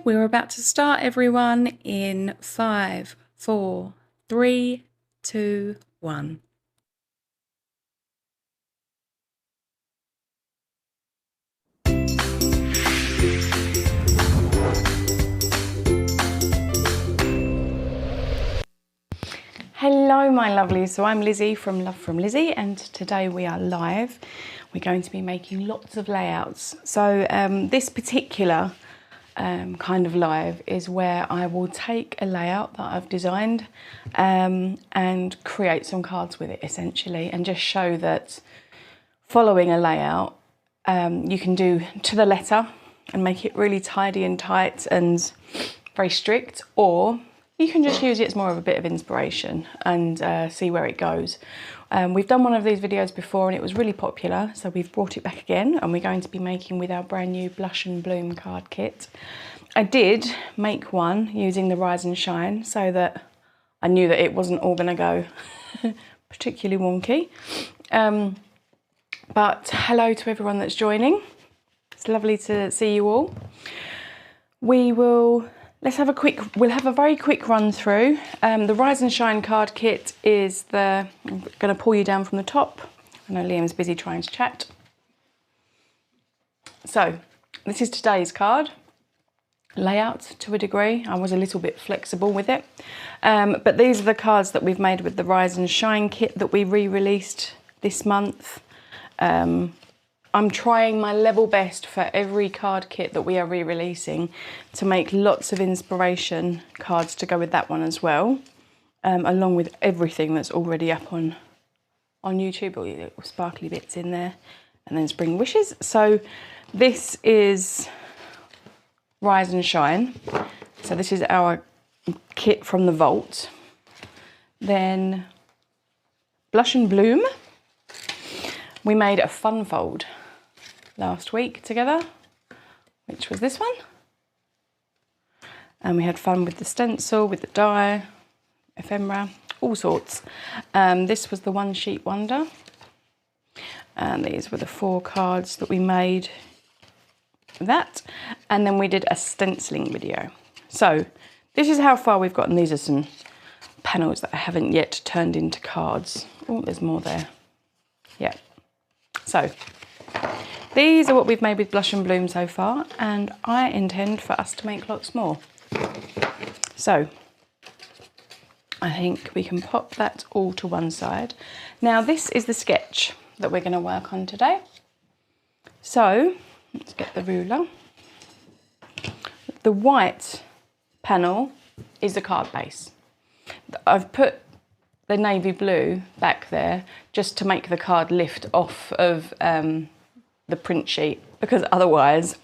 we're about to start, everyone, in 5, 4, 3, 2, 1. Hello my lovelies, so I'm Lizzie from Love from Lizzie, and today we are live. We're going to be making lots of layouts. So this particular kind of live is where I will take a layout that I've designed and create some cards with it essentially, and just show that following a layout you can do to the letter and make it really tidy and tight and very strict, or you can just use it as more of a bit of inspiration and see where it goes. We've done one of these videos before and it was really popular, so we've brought it back again, and we're going to be making with our brand new Blush and Bloom card kit. I did make one using the Rise and Shine so that I knew that it wasn't all going to go particularly wonky. But hello to everyone that's joining. It's lovely to see you all. We'll have a very quick run through. The Rise and Shine card kit is I'm going to pull you down from the top. I know Liam's busy trying to chat. So this is today's card layout to a degree. I was a little bit flexible with it. But these are the cards that we've made with the Rise and Shine kit that we re-released this month. I'm trying my level best for every card kit that we are re-releasing to make lots of inspiration cards to go with that one as well, along with everything that's already up on YouTube, all your little sparkly bits in there, and then spring wishes. So this is Rise and Shine. So this is our kit from the vault. Then Blush and Bloom. We made a fun fold last week together, which was this one. And we had fun with the stencil, with the die, ephemera, all sorts. This was the One Sheet Wonder. And these were the 4 cards that we made with that. And then we did a stenciling video. So this is how far we've gotten. These are some panels that I haven't yet turned into cards. Oh, there's more there. Yeah. So these are what we've made with Blush and Bloom so far, and I intend for us to make lots more. So I think we can pop that all to one side. Now this is the sketch that we're going to work on today. So let's get the ruler. The white panel is the card base. I've put the navy blue back there just to make the card lift off of the print sheet, because otherwise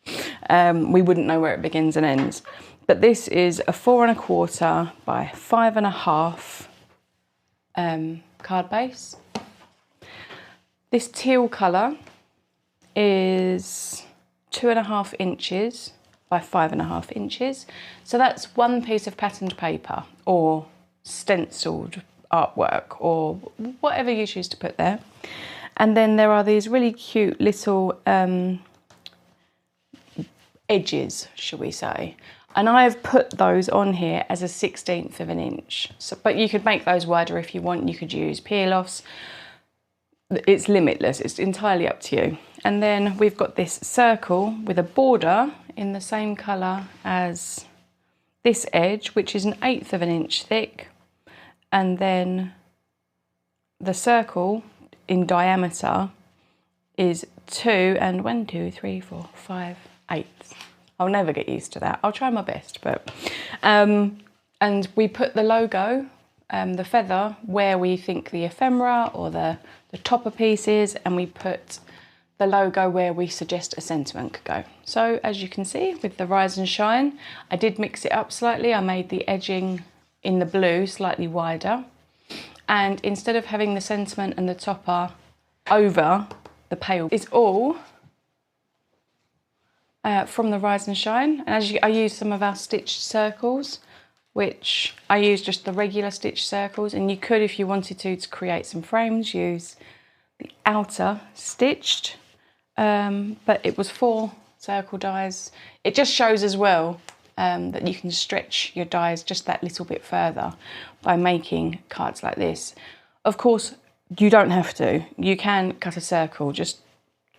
we wouldn't know where it begins and ends. But this is a 4 1/4 by 5 1/2 card base. This teal colour is 2 1/2 inches by 5 1/2 inches. So that's one piece of patterned paper or stenciled artwork or whatever you choose to put there. And then there are these really cute little edges, shall we say. And I've put those on here as a 1/16 of an inch. So, but you could make those wider if you want. You could use peel-offs. It's limitless. It's entirely up to you. And then we've got this circle with a border in the same colour as this edge, which is 1/8 of an inch thick. And then the circle in diameter is 2 and 1, 2, 3, 4, 5, 8. I'll never get used to that. I'll try my best, but and we put the logo, the feather, where we think the ephemera or the topper piece is, and we put the logo where we suggest a sentiment could go. So as you can see with the Rise and Shine, I did mix it up slightly. I made the edging in the blue slightly wider. And instead of having the sentiment and the topper over the pale, it's all from the Rise and Shine. And I used some of our stitched circles, which I used just the regular stitched circles. And you could, if you wanted to create some frames, use the outer stitched. But it was for circle dies. It just shows as well that you can stretch your dies just that little bit further by making cards like this. Of course, you don't have to. You can cut a circle, just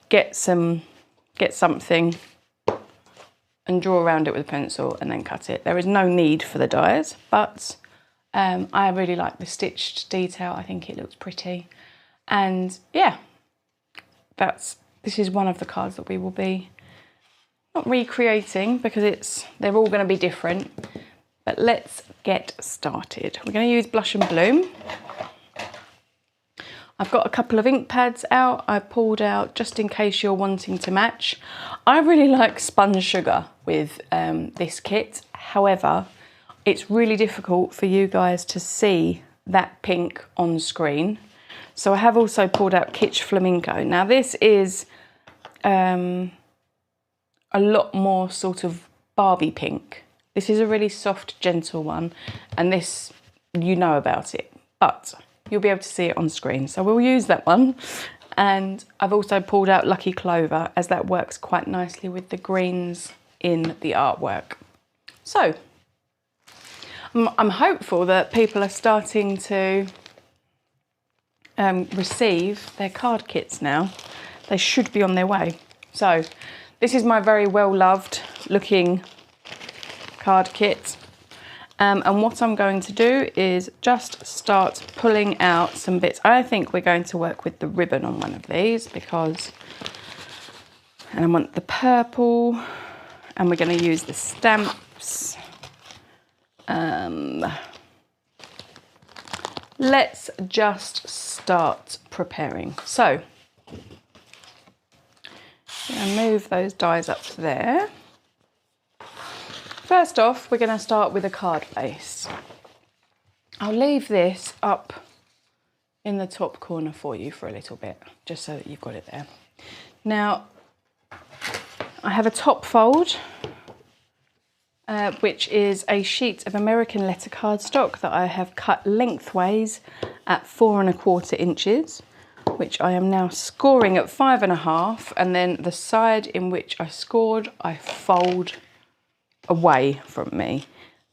get something and draw around it with a pencil and then cut it. There is no need for the dies, but I really like the stitched detail. I think it looks pretty. And yeah, this is one of the cards that we will be not recreating because they're all going to be different. But let's get started. We're going to use Blush and Bloom. I've got a couple of ink pads out. I pulled out just in case you're wanting to match. I really like Spun Sugar with this kit. However, it's really difficult for you guys to see that pink on screen. So I have also pulled out Kitsch Flamingo. Now this is a lot more sort of Barbie pink. This is a really soft, gentle one. And this, you know about it. But you'll be able to see it on screen. So we'll use that one. And I've also pulled out Lucky Clover as that works quite nicely with the greens in the artwork. So I'm hopeful that people are starting to receive their card kits now. They should be on their way. So this is my very well loved looking card kit. And what I'm going to do is just start pulling out some bits. I think we're going to work with the ribbon on one of these and I want the purple, and we're going to use the stamps. Let's just start preparing. So, I'm going to move those dies up to there. First off, we're going to start with a card base. I'll leave this up in the top corner for you for a little bit, just so that you've got it there. Now, I have a top fold, which is a sheet of American letter cardstock that I have cut lengthways at 4 1/4 inches, which I am now scoring at 5 1/2, and then the side in which I scored, I fold away from me.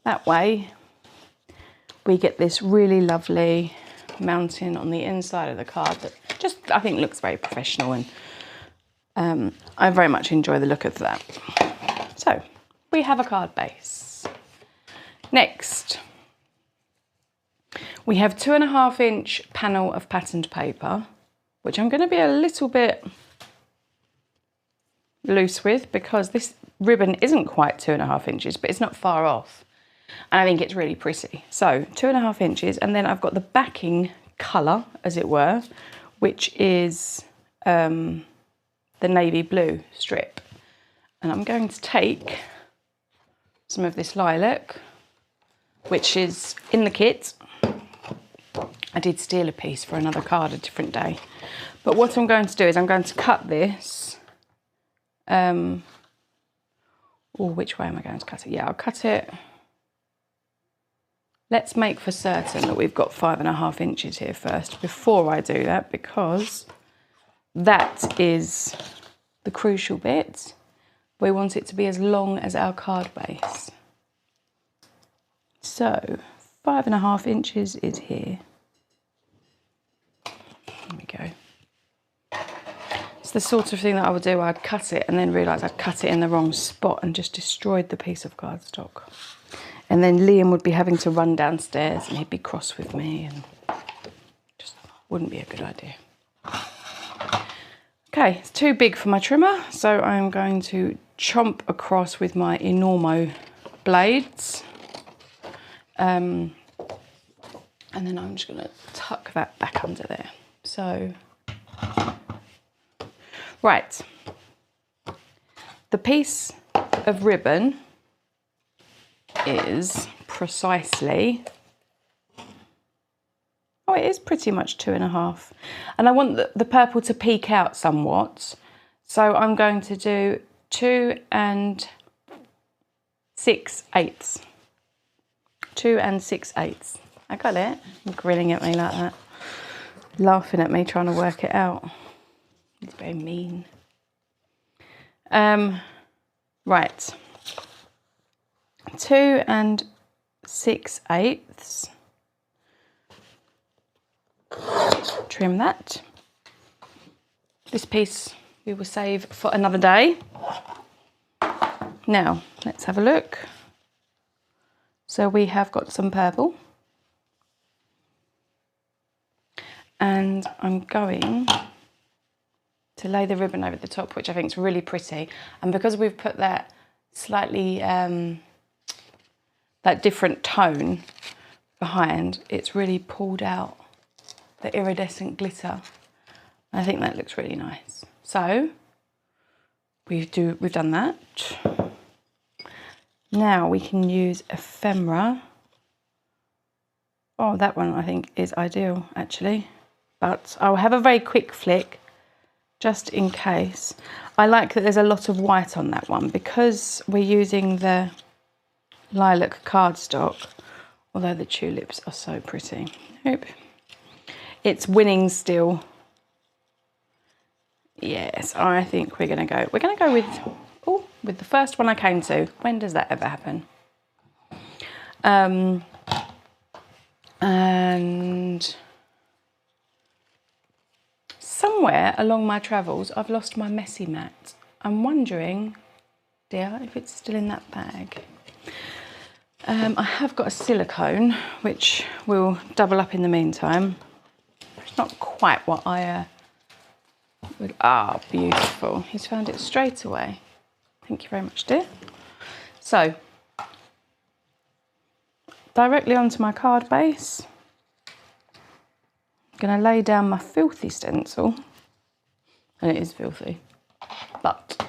That way we get this really lovely mounting on the inside of the card that just, I think, looks very professional, and I very much enjoy the look of that. So we have a card base. Next, we have 2 1/2 inch panel of patterned paper, which I'm going to be a little bit loose with because this ribbon isn't quite 2 1/2 inches, but it's not far off. And I think it's really pretty. So 2 1/2 inches, and then I've got the backing colour, as it were, which is the navy blue strip. And I'm going to take some of this lilac, which is in the kit. I did steal a piece for another card a different day. But what I'm going to do is I'm going to cut this. Or which way am I going to cut it? Yeah, I'll cut it. Let's make for certain that we've got 5 1/2 inches here first before I do that, because that is the crucial bit. We want it to be as long as our card base. So 5 1/2 inches is here. There we go. It's the sort of thing that I would do. I'd cut it and then realise I'd cut it in the wrong spot and just destroyed the piece of cardstock. And then Liam would be having to run downstairs and he'd be cross with me, and just wouldn't be a good idea. Okay, it's too big for my trimmer, so I'm going to chomp across with my Enormo blades. And then I'm just going to tuck that back under there. So, right, the piece of ribbon is precisely, oh, it is pretty much 2 1/2. And I want the purple to peek out somewhat. So I'm going to do 2 6/8. 2 6/8. I got it. You're grinning at me like that. Laughing at me trying to work it out. It's very mean. Right. 2 6/8. Trim that. This piece we will save for another day. Now, let's have a look. So we have got some purple. And I'm going to lay the ribbon over the top, which I think is really pretty. And because we've put that slightly, that different tone behind, it's really pulled out the iridescent glitter. I think that looks really nice. So we've done that. Now we can use ephemera. Oh, that one I think is ideal actually. But I'll have a very quick flick just in case. I like that there's a lot of white on that one because we're using the lilac cardstock, although the tulips are so pretty. Nope. It's winning still. Yes, I think we're gonna go with the first one I came to. When does that ever happen? And somewhere along my travels, I've lost my messy mat. I'm wondering, dear, if it's still in that bag. I have got a silicone, which will double up in the meantime. It's not quite what I would. Ah, beautiful. He's found it straight away. Thank you very much, dear. So, directly onto my card base. I'm going to lay down my filthy stencil, and it is filthy, but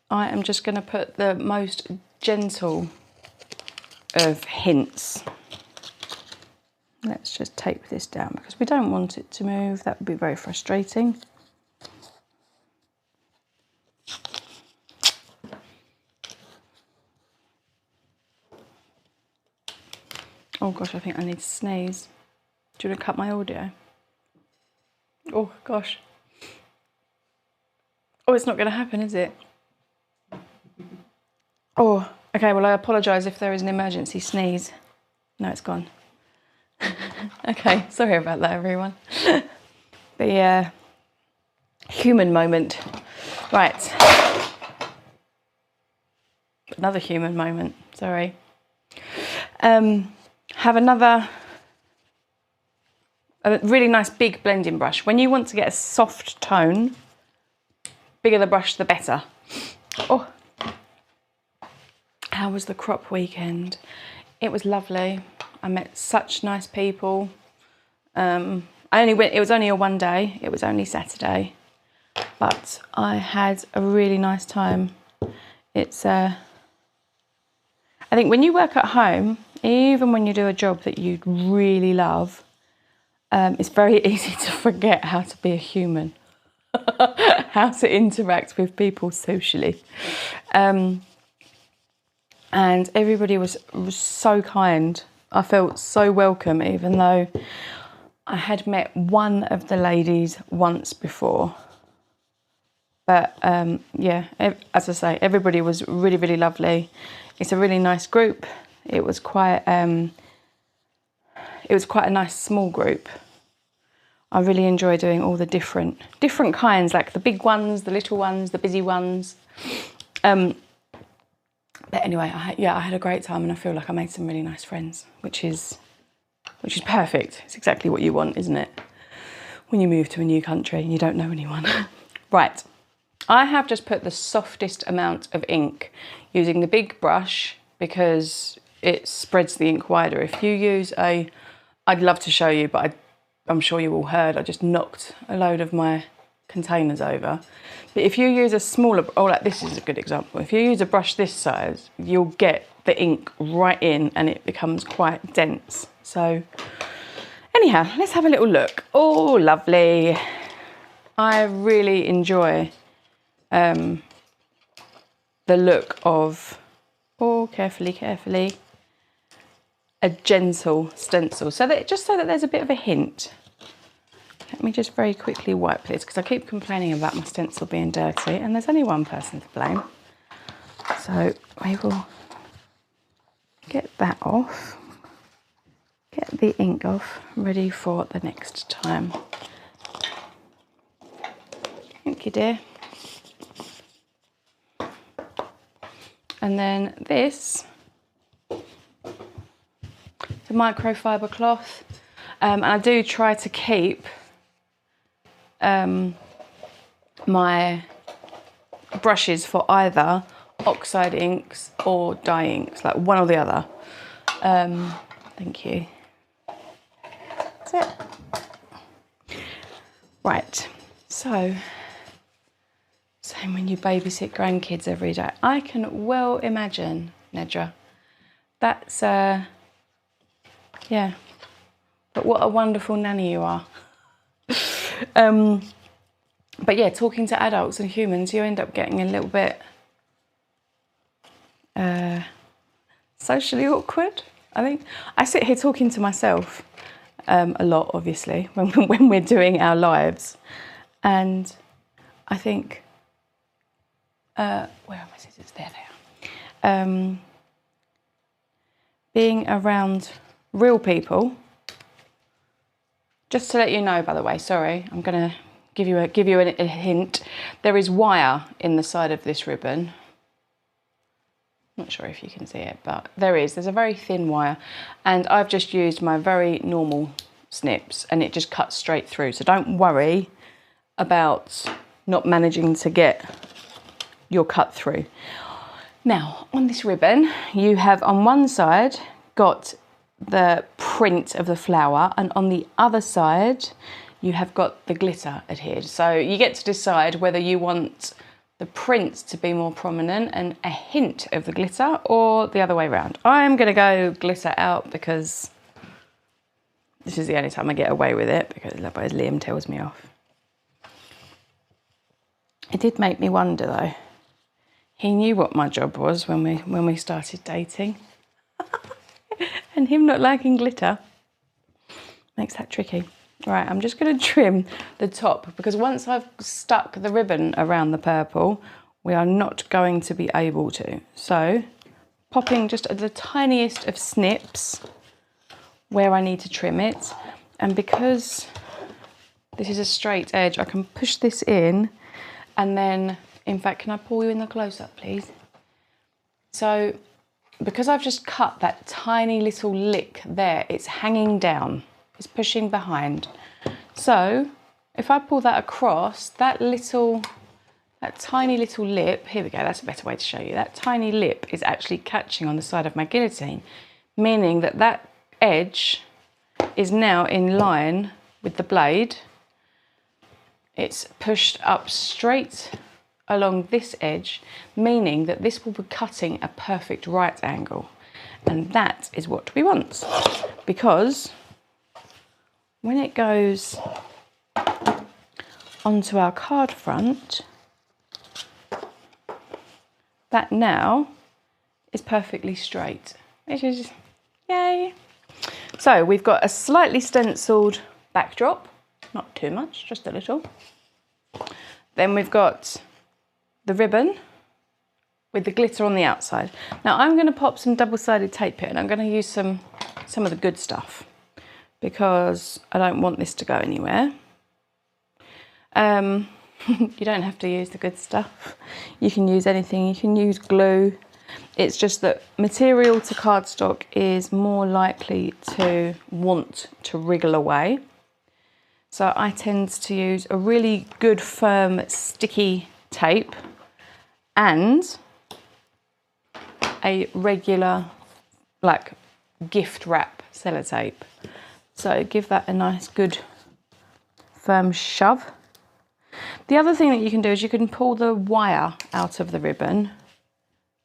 I am just going to put the most gentle of hints. Let's just tape this down because we don't want it to move. That would be very frustrating. Oh gosh, I think I need to sneeze. Do you want to cut my audio? Oh gosh. Oh, it's not going to happen, is it? Oh, okay, well I apologise if there is an emergency sneeze. No, it's gone. Okay, sorry about that, everyone. The human moment. Right. Another human moment, sorry. Have a really nice big blending brush. When you want to get a soft tone, bigger the brush, the better. Oh, how was the crop weekend? It was lovely. I met such nice people. It was only a one day. It was only Saturday, but I had a really nice time. It's I think when you work at home, even when you do a job that you really love, it's very easy to forget how to be a human, how to interact with people socially. And everybody was so kind. I felt so welcome, even though I had met one of the ladies once before. But yeah, as I say, everybody was really, really lovely. It's a really nice group. It was quite a nice small group. I really enjoy doing all the different kinds, like the big ones, the little ones, the busy ones. But anyway, I had a great time, and I feel like I made some really nice friends, which is perfect. It's exactly what you want, isn't it? When you move to a new country and you don't know anyone. Right, I have just put the softest amount of ink using the big brush because it spreads the ink wider. If you use I'd love to show you, but I'm sure you all heard, I just knocked a load of my containers over. But if you use a smaller, like this is a good example. If you use a brush this size, you'll get the ink right in and it becomes quite dense. So anyhow, let's have a little look. Oh, lovely. I really enjoy the look of, oh, carefully, a gentle stencil. So that there's a bit of a hint. Let me just very quickly wipe this because I keep complaining about my stencil being dirty and there's only one person to blame. So we will get that off, get the ink off, ready for the next time. Thank you, dear. And then this, the microfiber cloth, and I do try to keep my brushes for either oxide inks or dye inks, like one or the other. Thank you. That's it. Right, so same when you babysit grandkids every day. I can well imagine, Nedra. That's, yeah. But what a wonderful nanny you are. But yeah, talking to adults and humans, you end up getting a little bit socially awkward, I think. I sit here talking to myself a lot, obviously, when we're doing our lives. And I think, where are my scissors? There they are. Being around real people, just to let you know, by the way, sorry, I'm going to give you a hint. There is wire in the side of this ribbon. Not sure if you can see it, but there's a very thin wire, and I've just used my very normal snips and it just cuts straight through. So don't worry about not managing to get your cut through. Now, on this ribbon, you have on one side got the print of the flower, and on the other side, you have got the glitter adhered. So you get to decide whether you want the print to be more prominent and a hint of the glitter, or the other way around. I'm gonna go glitter out because this is the only time I get away with it, because otherwise Liam tells me off. It did make me wonder though. He knew what my job was when we started dating. And him not liking glitter makes that tricky. Right, I'm just going to trim the top, because once I've stuck the ribbon around the purple, we are not going to be able to. So, popping just the tiniest of snips where I need to trim it. And because this is a straight edge, I can push this in, and then, in fact, can I pull you in the close-up, please? So, because I've just cut that tiny little lick there, it's hanging down. It's pushing behind. So if I pull that across, that tiny little lip, here we go, that's a better way to show you. That tiny lip is actually catching on the side of my guillotine, meaning that that edge is now in line with the blade. It's pushed up straight along this edge, meaning that this will be cutting a perfect right angle. And that is what we want, because when it goes onto our card front, that now is perfectly straight, which is yay. So we've got a slightly stenciled backdrop, not too much, just a little. Then we've got the ribbon with the glitter on the outside. Now I'm going to pop some double-sided tape here, and I'm going to use some of the good stuff, because I don't want this to go anywhere. You don't have to use the good stuff. You can use anything. You can use glue. It's just that material to cardstock is more likely to want to wriggle away. So I tend to use a really good, firm, sticky tape and a regular, like, gift wrap sellotape. So give that a nice, good, firm shove. The other thing that you can do is you can pull the wire out of the ribbon.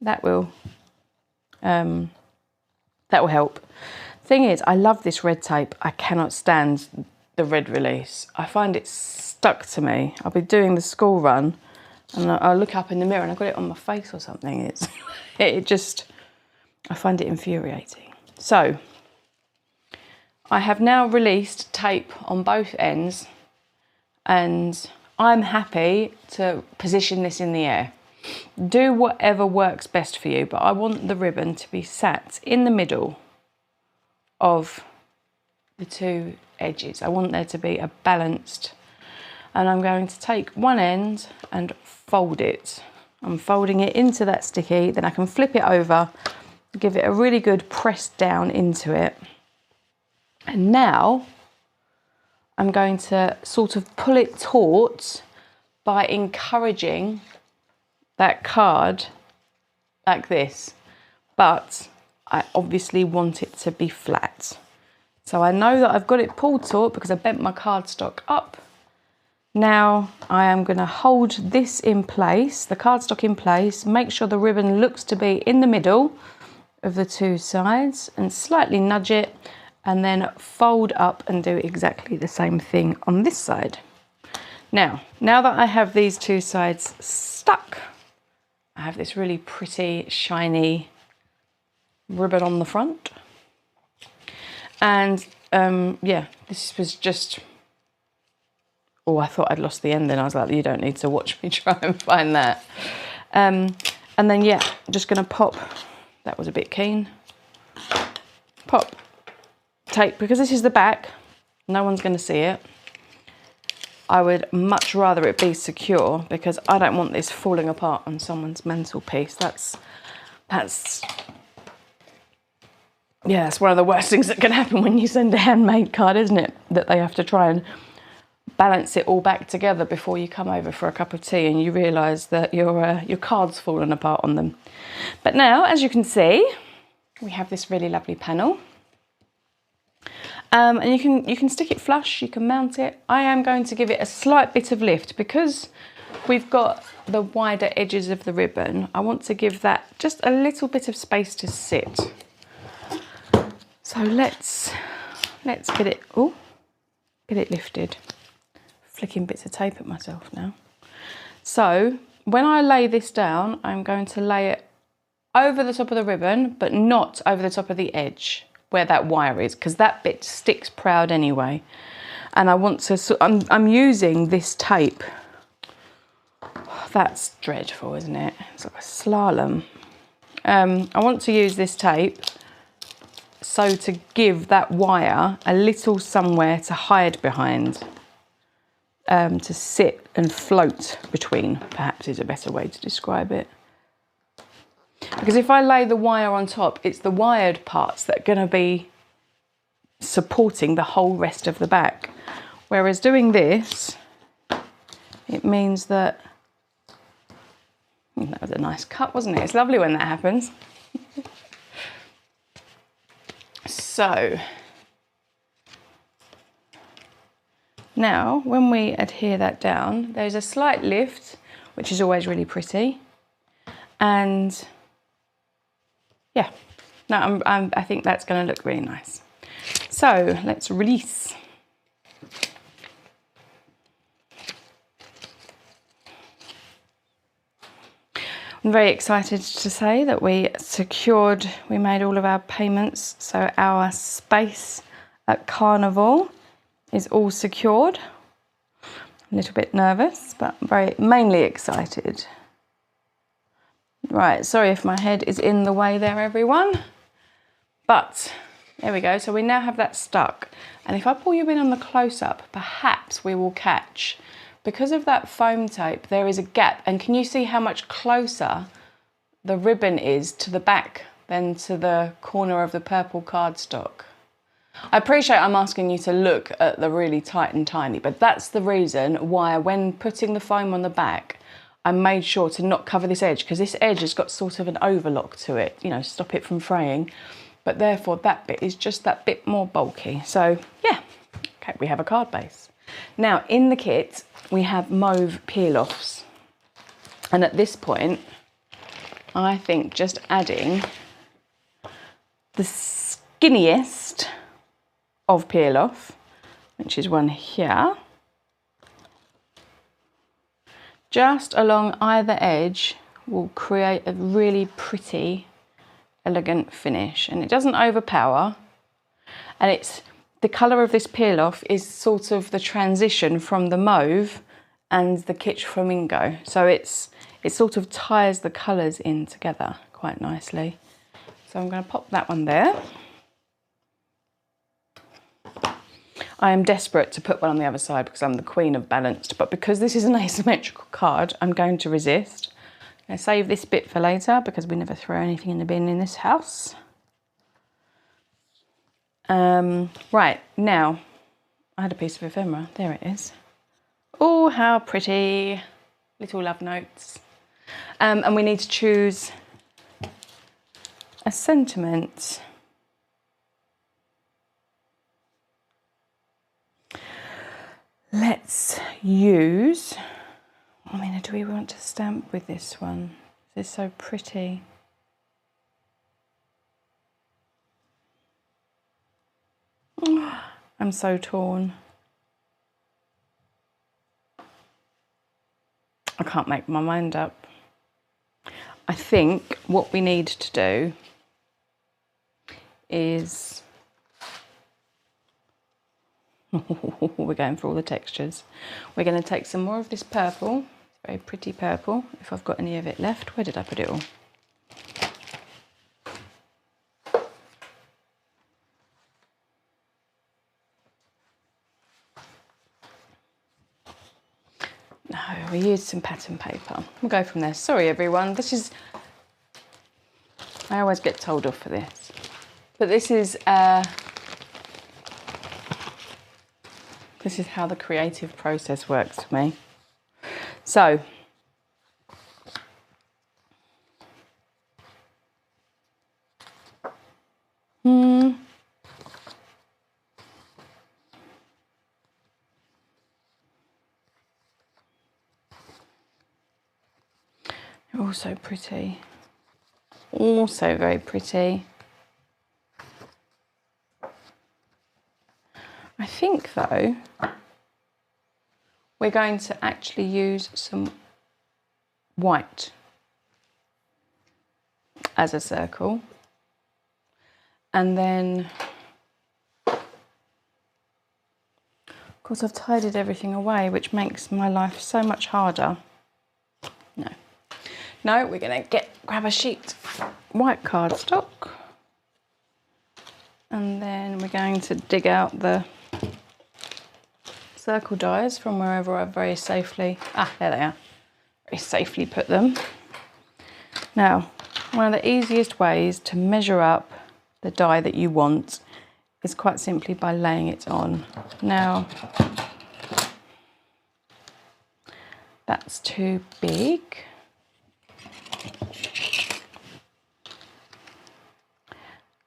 That will help. Thing is, I love this red tape. I cannot stand the red release. I find it stuck to me. I'll be doing the school run and I'll look up in the mirror and I've got it on my face or something. I find it infuriating. So I have now released tape on both ends and I'm happy to position this in the air. Do whatever works best for you, but I want the ribbon to be sat in the middle of the two edges. I want there to be a balanced, and I'm going to take one end and fold it. I'm folding it into that sticky, then I can flip it over, give it a really good press down into it. And now I'm going to sort of pull it taut by encouraging that card like this, but I obviously want it to be flat. So I know that I've got it pulled taut because I bent my cardstock up. Now I am going to hold this in place, the cardstock in place, make sure the ribbon looks to be in the middle of the two sides and slightly nudge it, and then fold up and do exactly the same thing on this side. Now that I have these two sides stuck, I have this really pretty shiny ribbon on the front. And yeah, this was just, oh, I thought I'd lost the end then. I was like, you don't need to watch me try and find that. And then, yeah, I'm just gonna pop, that was a bit keen. Pop tape, because this is the back, no one's gonna see it. I would much rather it be secure because I don't want this falling apart on someone's mantelpiece. That's yeah, it's one of the worst things that can happen when you send a handmade card, isn't it? That they have to try and balance it all back together before you come over for a cup of tea and you realise that your card's fallen apart on them. But now, as you can see, we have this really lovely panel. And you can stick it flush, you can mount it. I am going to give it a slight bit of lift because we've got the wider edges of the ribbon. I want to give that just a little bit of space to sit. So let's get it, oh, get it lifted. Flicking bits of tape at myself now. So when I lay this down, I'm going to lay it over the top of the ribbon, but not over the top of the edge where that wire is, because that bit sticks proud anyway. And I want to, so I'm using this tape. That's dreadful, isn't it? It's like a slalom. I want to use this tape so to give that wire a little somewhere to hide behind, to sit and float between, perhaps is a better way to describe it. Because if I lay the wire on top, it's the wired parts that are going to be supporting the whole rest of the back. Whereas doing this, it means that, that was a nice cut, wasn't it? It's lovely when that happens. So, now when we adhere that down, there's a slight lift, which is always really pretty. And yeah, no, I think that's going to look really nice. So let's release. I'm very excited to say that we made all of our payments. So our space at Carnival is all secured. A little bit nervous, but mainly excited. Right, sorry if my head is in the way there, everyone. But there we go. So we now have that stuck. And if I pull you in on the close-up, perhaps we will catch. Because of that foam tape, there is a gap. And can you see how much closer the ribbon is to the back than to the corner of the purple cardstock? I appreciate I'm asking you to look at the really tight and tiny, but that's the reason why when putting the foam on the back, I made sure to not cover this edge, because this edge has got sort of an overlock to it, you know, stop it from fraying. But therefore that bit is just that bit more bulky. So yeah, okay, we have a card base. Now in the kit, we have mauve peel-offs. And at this point, I think just adding the skinniest of peel-off, which is one here, just along either edge will create a really pretty, elegant finish. And it doesn't overpower, and it's the colour of this peel off is sort of the transition from the mauve and the Kitsch Flamingo. So it sort of ties the colours in together quite nicely. So I'm going to pop that one there. I am desperate to put one on the other side because I'm the queen of balanced, but because this is an asymmetrical card, I'm going to resist. I'm going to save this bit for later because we never throw anything in the bin in this house. Right, now, I had a piece of ephemera. There it is. Oh, how pretty. Little love notes. And we need to choose a sentiment. Let's use, I mean, do we want to stamp with this one? This is so pretty. Oh, I'm so torn. I can't make my mind up. I think what we need to do is we're going for all the textures. We're going to take some more of this purple, very pretty purple, if I've got any of it left. Where did I put it all? No, we used some pattern paper. We'll go from there. Sorry everyone, this is, I always get told off for this, but this is how the creative process works for me. So, they're all so pretty. Also very pretty. I think though, we're going to actually use some white as a circle. And then, of course, I've tidied everything away, which makes my life so much harder. No, we're going to grab a sheet white cardstock. And then we're going to dig out the circle dies from wherever I've very safely, there they are, very safely put them. Now, one of the easiest ways to measure up the die that you want is quite simply by laying it on. Now, that's too big.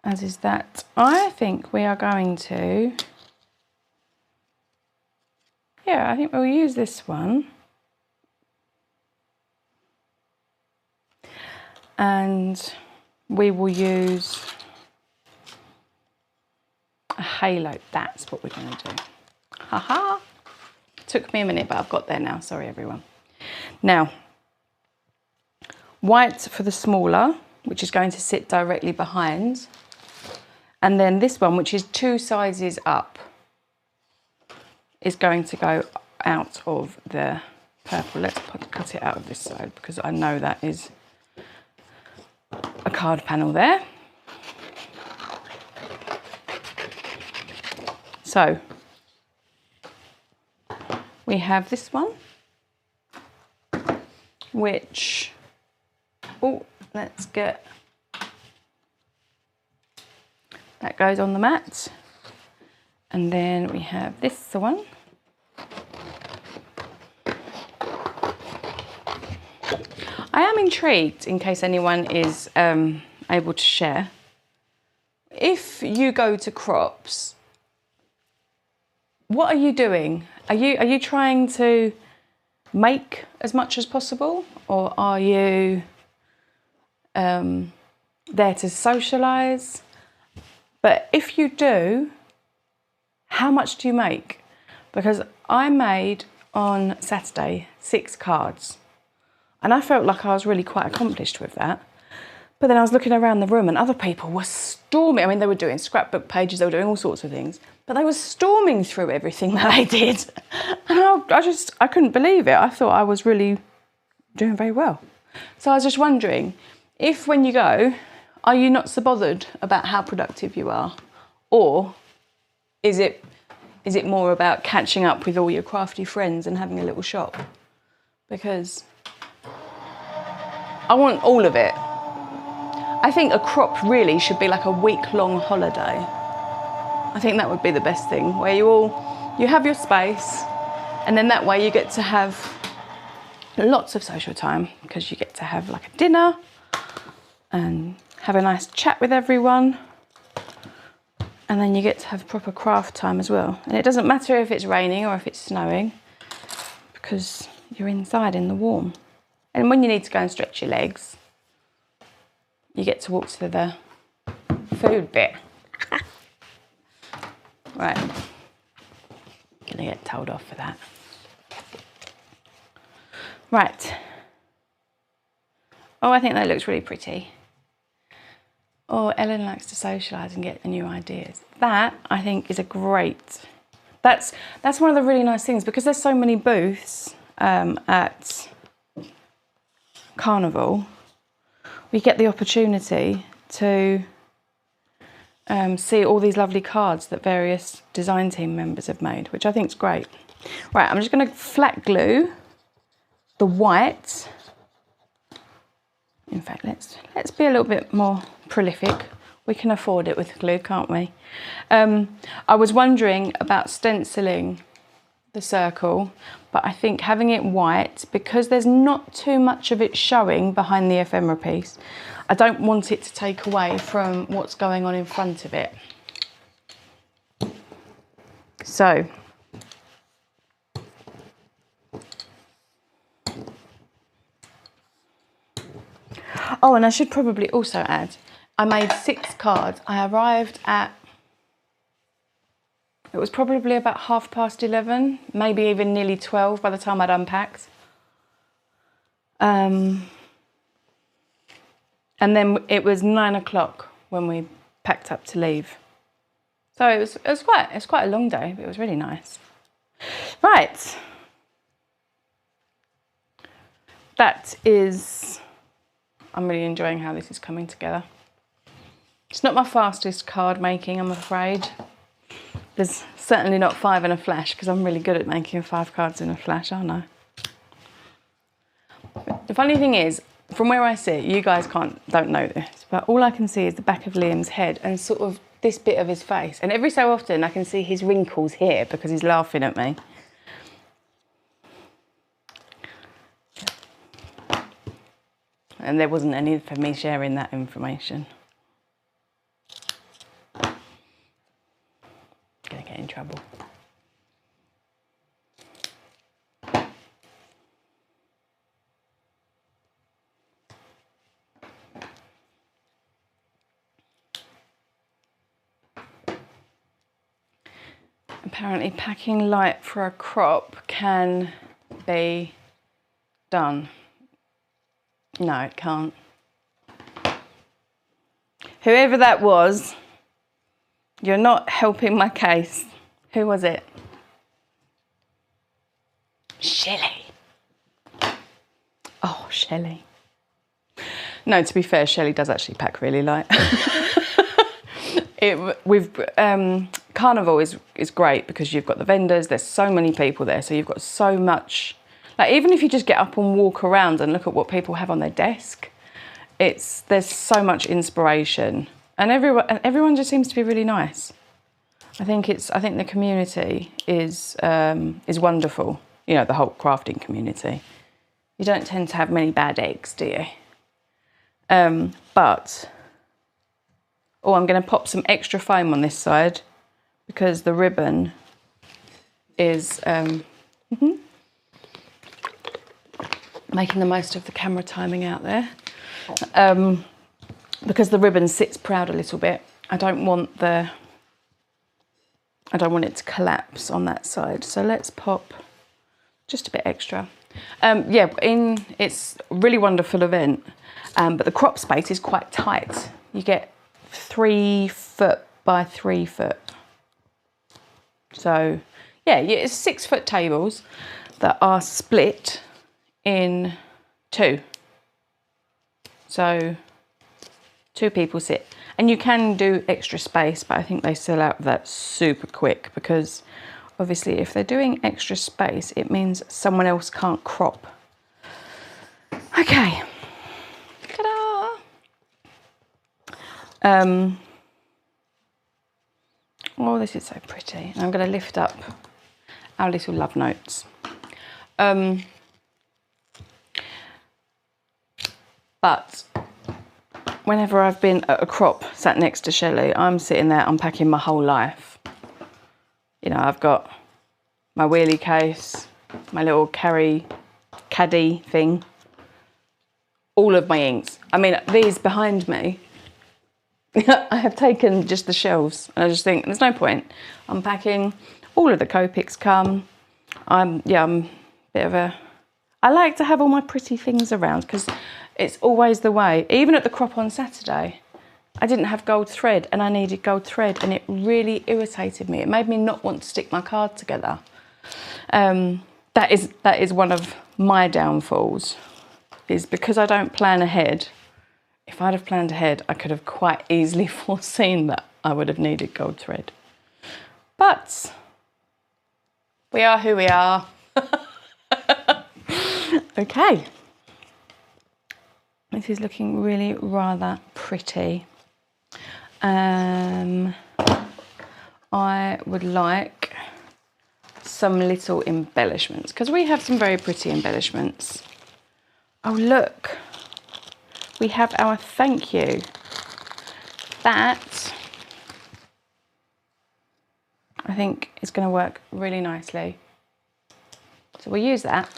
As is that. I think we are going to, I think we'll use this one. And we will use a halo. That's what we're going to do. Haha. Took me a minute, but I've got there now. Sorry, everyone. Now, white for the smaller, which is going to sit directly behind. And then this one, which is 2 sizes up, is going to go out of the purple. Let's cut it out of this side because I know that is a card panel there. So we have this one, which, let's get, that goes on the mat. And then we have this one. I am intrigued, in case anyone is able to share. If you go to crops, what are you doing? Are you trying to make as much as possible, or are you there to socialise? But if you do, how much do you make? Because I made on Saturday 6 cards, and I felt like I was really quite accomplished with that. But then I was looking around the room and other people were storming. I mean, they were doing scrapbook pages, they were doing all sorts of things, but they were storming through everything that I did. And I couldn't believe it. I thought I was really doing very well. So I was just wondering, if when you go, are you not so bothered about how productive you are? Or is it more about catching up with all your crafty friends and having a little shop? Because I want all of it. I think a crop really should be like a week-long holiday. I think that would be the best thing, where you have your space, and then that way you get to have lots of social time, because you get to have like a dinner and have a nice chat with everyone, and then you get to have proper craft time as well. And it doesn't matter if it's raining or if it's snowing, because you're inside in the warm. And when you need to go and stretch your legs, you get to walk to the food bit. Right, gonna get told off for that. Right. Oh, I think that looks really pretty. Oh, Ellen likes to socialise and get new ideas. That, I think, is a great... That's one of the really nice things, because there's so many booths at Carnival. We get the opportunity to see all these lovely cards that various design team members have made, which I think is great. Right, I'm just going to flat glue the white. In fact, let's be a little bit more prolific. We can afford it with glue, can't we? I was wondering about stenciling the circle, but I think having it white, because there's not too much of it showing behind the ephemera piece, I don't want it to take away from what's going on in front of it. So, oh, and I should probably also add, I made 6 cards. I arrived at, it was probably about 11:30, maybe even nearly 12 by the time I'd unpacked. And then it was 9 o'clock when we packed up to leave. So it was quite a long day, but it was really nice. Right. That is, I'm really enjoying how this is coming together. It's not my fastest card making, I'm afraid. There's certainly not 5 in a flash, because I'm really good at making 5 cards in a flash, aren't I? The funny thing is, from where I sit, you guys don't know this, but all I can see is the back of Liam's head and sort of this bit of his face. And every so often I can see his wrinkles here because he's laughing at me. And there wasn't any for me sharing that information. Gonna get in trouble. Apparently packing light for a crop can be done. No, it can't. Whoever that was, you're not helping my case. Who was it? Shelley. Oh, Shelley. No, to be fair, Shelley does actually pack really light. Carnival is great because you've got the vendors, there's so many people there, so you've got so much, like even if you just get up and walk around and look at what people have on their desk, there's so much inspiration, and everyone just seems to be really nice. I think the community is wonderful, you know, the whole crafting community. You don't tend to have many bad eggs, do you? But oh, I'm going to pop some extra foam on this side because the ribbon is making the most of the camera timing out there. Because the ribbon sits proud a little bit. I don't want it to collapse on that side. So let's pop just a bit extra. Yeah, it's a really wonderful event. but the crop space is quite tight. You get 3 foot by 3 foot. So yeah, it's 6 foot tables that are split in 2. So 2 people sit. And you can do extra space, but I think they sell out of that super quick, because obviously if they're doing extra space, it means someone else can't crop. Okay. Ta-da! Oh, this is so pretty. I'm going to lift up our little love notes. But whenever I've been at a crop sat next to Shelley, I'm sitting there unpacking my whole life. You know, I've got my wheelie case, my little caddy thing, all of my inks. I mean, these behind me, I have taken just the shelves, and I just think there's no point unpacking. All of the Copics come. I'm a bit of a... I like to have all my pretty things around, because it's always the way. Even at the crop on Saturday, I didn't have gold thread, and I needed gold thread, and it really irritated me. It made me not want to stick my card together. That is one of my downfalls, is because I don't plan ahead. If I'd have planned ahead, I could have quite easily foreseen that I would have needed gold thread. But we are who we are. Okay. This is looking really rather pretty. I would like some little embellishments, because we have some very pretty embellishments. Oh, look. We have our thank you. That, I think, is going to work really nicely. So we'll use that.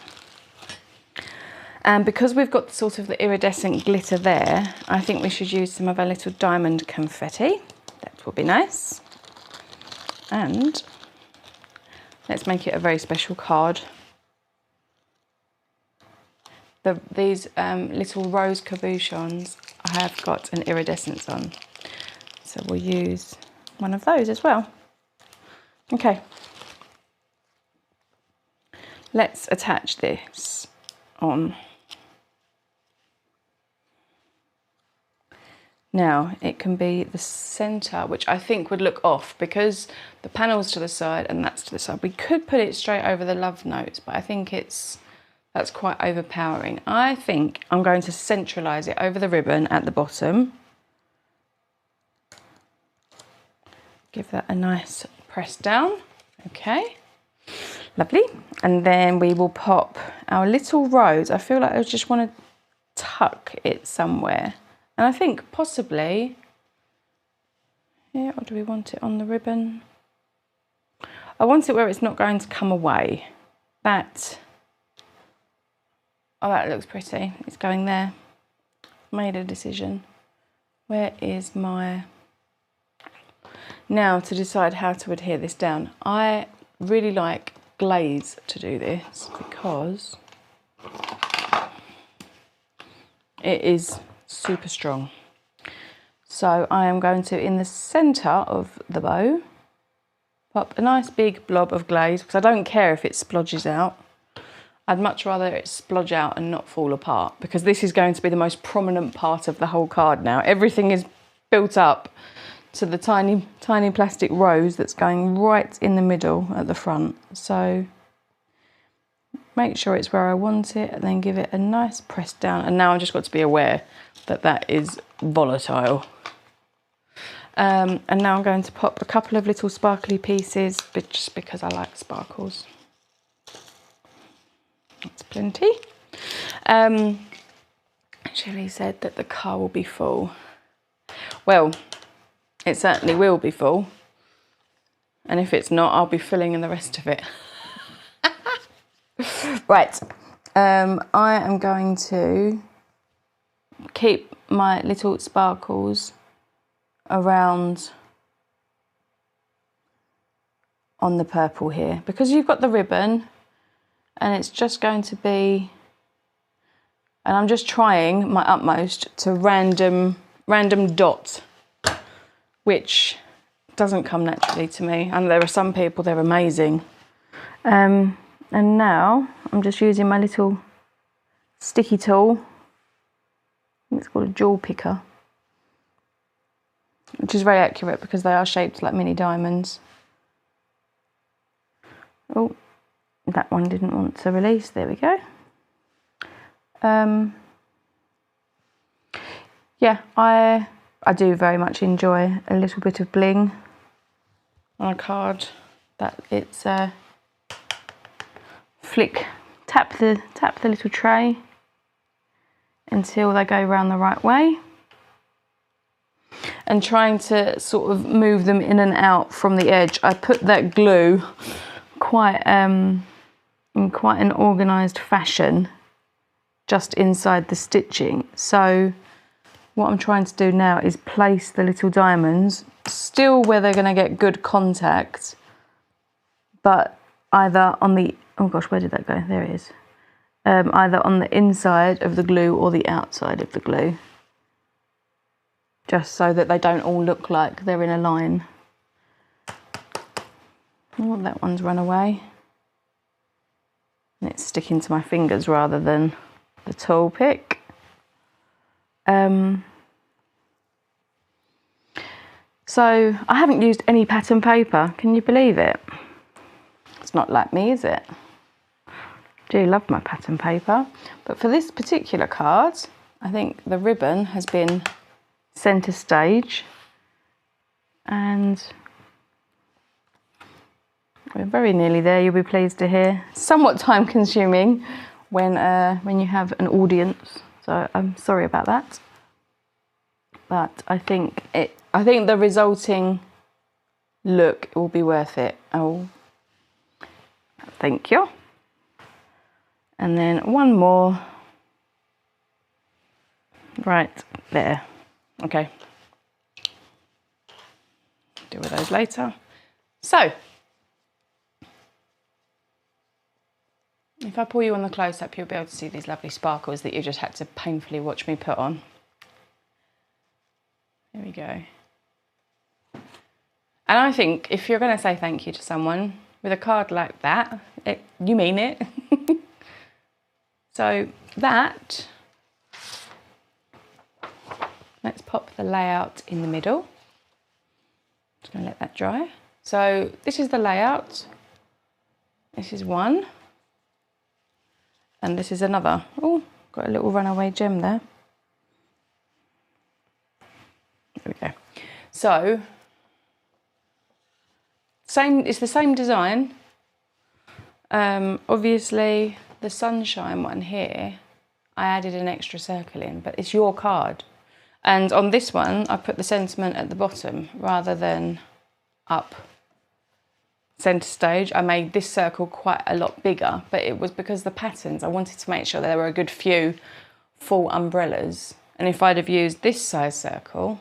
And because we've got sort of the iridescent glitter there, I think we should use some of our little diamond confetti. That will be nice. And let's make it a very special card. These little rose cabochons I have got an iridescence on. So we'll use one of those as well. Okay. Let's attach this on. Now, it can be the centre, which I think would look off, because the panel's to the side and that's to the side. We could put it straight over the love notes, but I think that's quite overpowering. I think I'm going to centralise it over the ribbon at the bottom. Give that a nice press down. Okay, lovely. And then we will pop our little rose. I feel like I just want to tuck it somewhere. And I think possibly, yeah, or do we want it on the ribbon? I want it where it's not going to come away. That, oh, that looks pretty. It's going there. Made a decision. Where is my... Now to decide how to adhere this down. I really like glaze to do this because it is super strong. So I am going to, in the centre of the bow, pop a nice big blob of glaze, because I don't care if it splodges out. I'd much rather it splodge out and not fall apart, because this is going to be the most prominent part of the whole card now. Everything is built up to the tiny, tiny plastic rose that's going right in the middle at the front. So make sure it's where I want it and then give it a nice press down. And now I've just got to be aware that that is volatile. And now I'm going to pop a couple of little sparkly pieces, but just because I like sparkles. That's plenty. Shelley said that the car will be full. Well, it certainly will be full. And if it's not, I'll be filling in the rest of it. Right. I am going to keep my little sparkles around on the purple here, because you've got the ribbon and it's just going to be And I'm just trying my utmost to random dot, which doesn't come naturally to me. And there are some people, they're amazing. And now I'm just using my little sticky tool. I think it's called a jewel picker, which is very accurate because they are shaped like mini diamonds. Oh, that one didn't want to release. There we go. Yeah, I do very much enjoy a little bit of bling on a card. That it's tap the little tray until they go around the right way, and trying to sort of move them in and out from the edge. I put that glue quite in quite an organised fashion just inside the stitching. So what I'm trying to do now is place the little diamonds still where they're going to get good contact, but either on the, oh gosh, where did that go? There it is. Either on the inside of the glue or the outside of the glue, just so that they don't all look like they're in a line. Oh, that one's run away. And it's sticking to my fingers rather than the tool pick. So I haven't used any pattern paper. Can you believe it? It's not like me, is it? Do love my pattern paper. But for this particular card, I think the ribbon has been centre stage, and we're very nearly there, you'll be pleased to hear. Somewhat time consuming when you have an audience, so I'm sorry about that. But I think the resulting look will be worth it. Oh, thank you. And then one more right there. Okay, deal with those later. So if I pull you on the close-up, you'll be able to see these lovely sparkles that you just had to painfully watch me put on. There we go. And I think if you're going to say thank you to someone with a card like that, you mean it. So that, let's pop the layout in the middle. Just going to let that dry. So this is the layout. This is one. And this is another. Oh, got a little runaway gem there. There we go. So, it's the same design. Obviously, the sunshine one here, I added an extra circle in, but it's your card. And on this one, I put the sentiment at the bottom rather than up centre stage. I made this circle quite a lot bigger, but it was because the patterns, I wanted to make sure that there were a good few full umbrellas. And if I'd have used this size circle,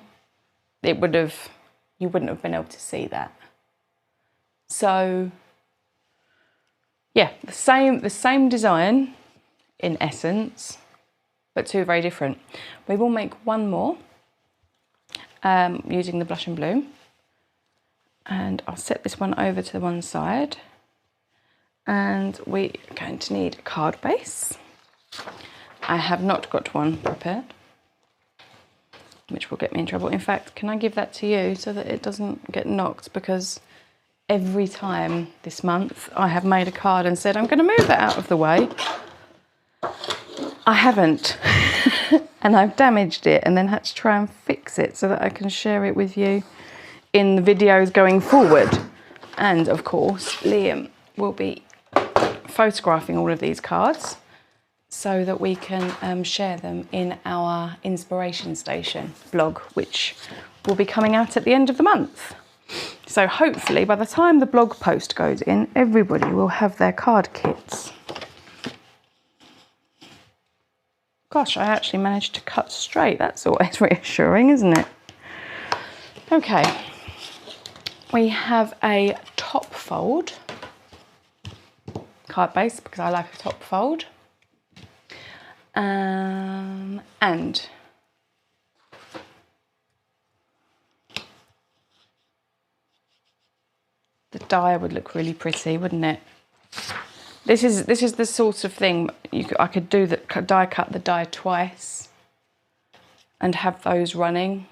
you wouldn't have been able to see that. So yeah, the same design in essence, but two very different. We will make one more using the Blush and Bloom. And I'll set this one over to one side. And we're going to need a card base. I have not got one prepared, which will get me in trouble. In fact, can I give that to you so that it doesn't get knocked? Because every time this month I have made a card and said, I'm going to move that out of the way. I haven't. And I've damaged it and then had to try and fix it so that I can share it with you in the videos going forward. And of course, Liam will be photographing all of these cards so that we can share them in our Inspiration Station blog, which will be coming out at the end of the month. So hopefully by the time the blog post goes in, everybody will have their card kits. Gosh, I actually managed to cut straight. That's always reassuring, isn't it? Okay, we have a top fold card base because I like a top fold. And the die would look really pretty, wouldn't it? This is the sort of thing I could do, that die cut the die twice and have those running.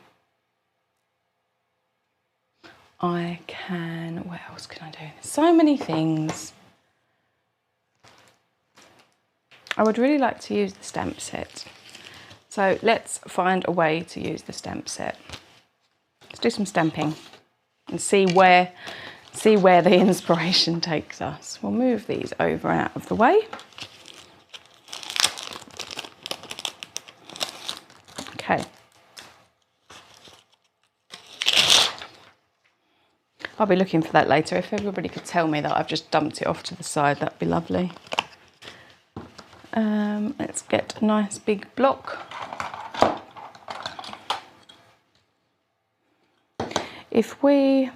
I can, what else can I do? So many things. I would really like to use the stamp set. So let's find a way to use the stamp set. Let's do some stamping and see where the inspiration takes us. We'll move these over and out of the way. Okay. I'll be looking for that later. If everybody could tell me that I've just dumped it off to the side, that'd be lovely. Let's get a nice big block. If we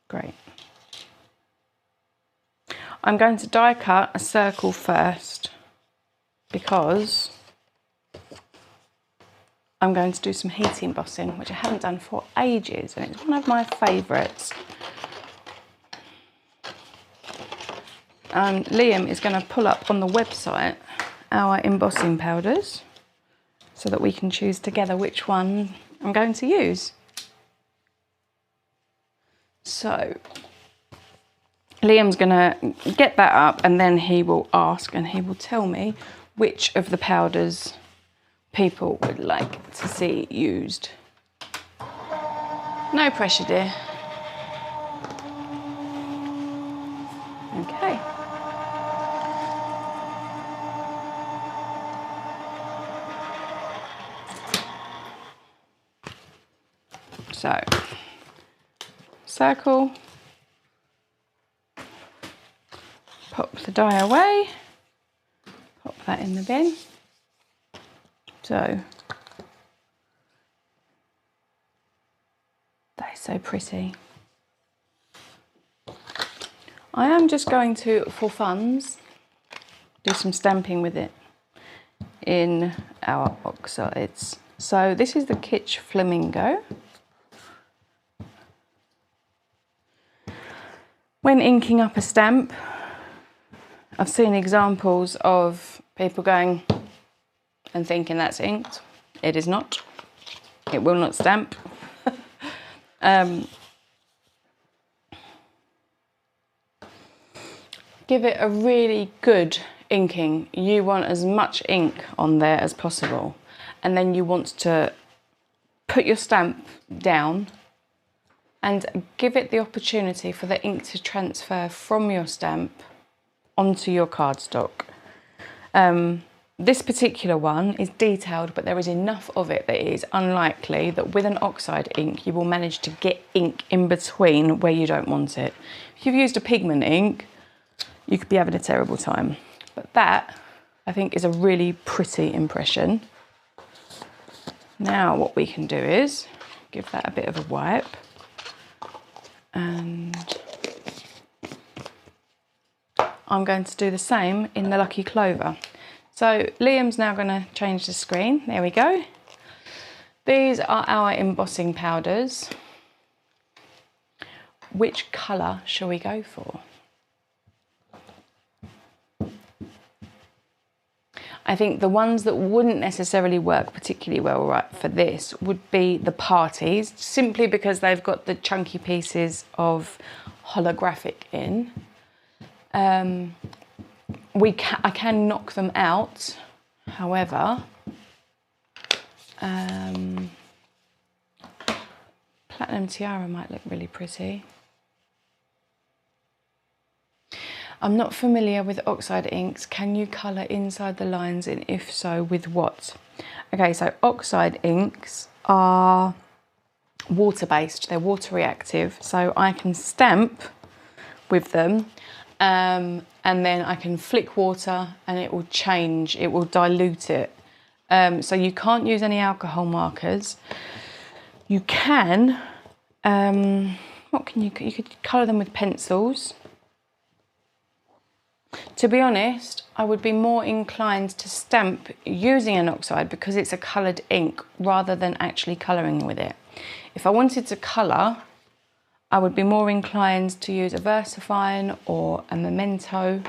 great. I'm going to die cut a circle first because I'm going to do some heat embossing, which I haven't done for ages, and it's one of my favourites. Liam is going to pull up on the website our embossing powders so that we can choose together which one I'm going to use. So Liam's going to get that up, and then he will ask and he will tell me which of the powders people would like to see used. No pressure, dear. Okay. So, circle, pop the die away, pop that in the bin. So, that is so pretty. I am just going to, for funs, do some stamping with it in our oxides. So this is the Kitsch Flamingo. When inking up a stamp, I've seen examples of people going and thinking that's inked. It is not. It will not stamp. Give it a really good inking. You want as much ink on there as possible, and then you want to put your stamp down and give it the opportunity for the ink to transfer from your stamp onto your cardstock. This particular one is detailed, but there is enough of it that it is unlikely that with an oxide ink you will manage to get ink in between where you don't want it. If you've used a pigment ink, you could be having a terrible time. But that, I think, is a really pretty impression. Now what we can do is give that a bit of a wipe, and I'm going to do the same in the Lucky Clover. So Liam's now going to change the screen. There we go. These are our embossing powders. Which colour shall we go for? I think the ones that wouldn't necessarily work particularly well right for this would be the parties, simply because they've got the chunky pieces of holographic in. I can knock them out, however, Platinum Tiara might look really pretty. I'm not familiar with oxide inks. Can you colour inside the lines, and if so, with what? Okay, so oxide inks are water-based, they're water reactive, so I can stamp with them, and then I can flick water and it will change, it will dilute it. So you can't use any alcohol markers. You can, what what can you could colour them with pencils. To be honest, I would be more inclined to stamp using an oxide because it's a coloured ink rather than actually colouring with it. If I wanted to colour, I would be more inclined to use a VersaFine or a Memento,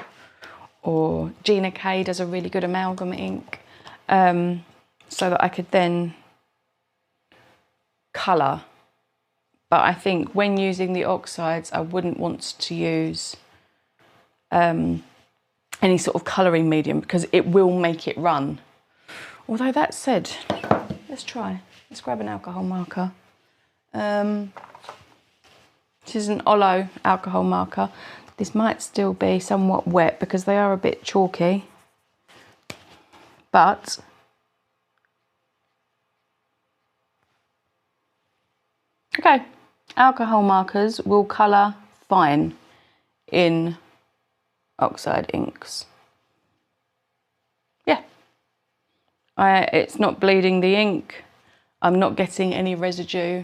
or Gina K does a really good amalgam ink, so that I could then colour. But I think when using the oxides, I wouldn't want to use any sort of colouring medium because it will make it run. Although that said, let's grab an alcohol marker. This is an Olo alcohol marker. This might still be somewhat wet because they are a bit chalky, but okay, alcohol markers will colour fine in oxide inks. Yeah, it's not bleeding the ink. I'm not getting any residue.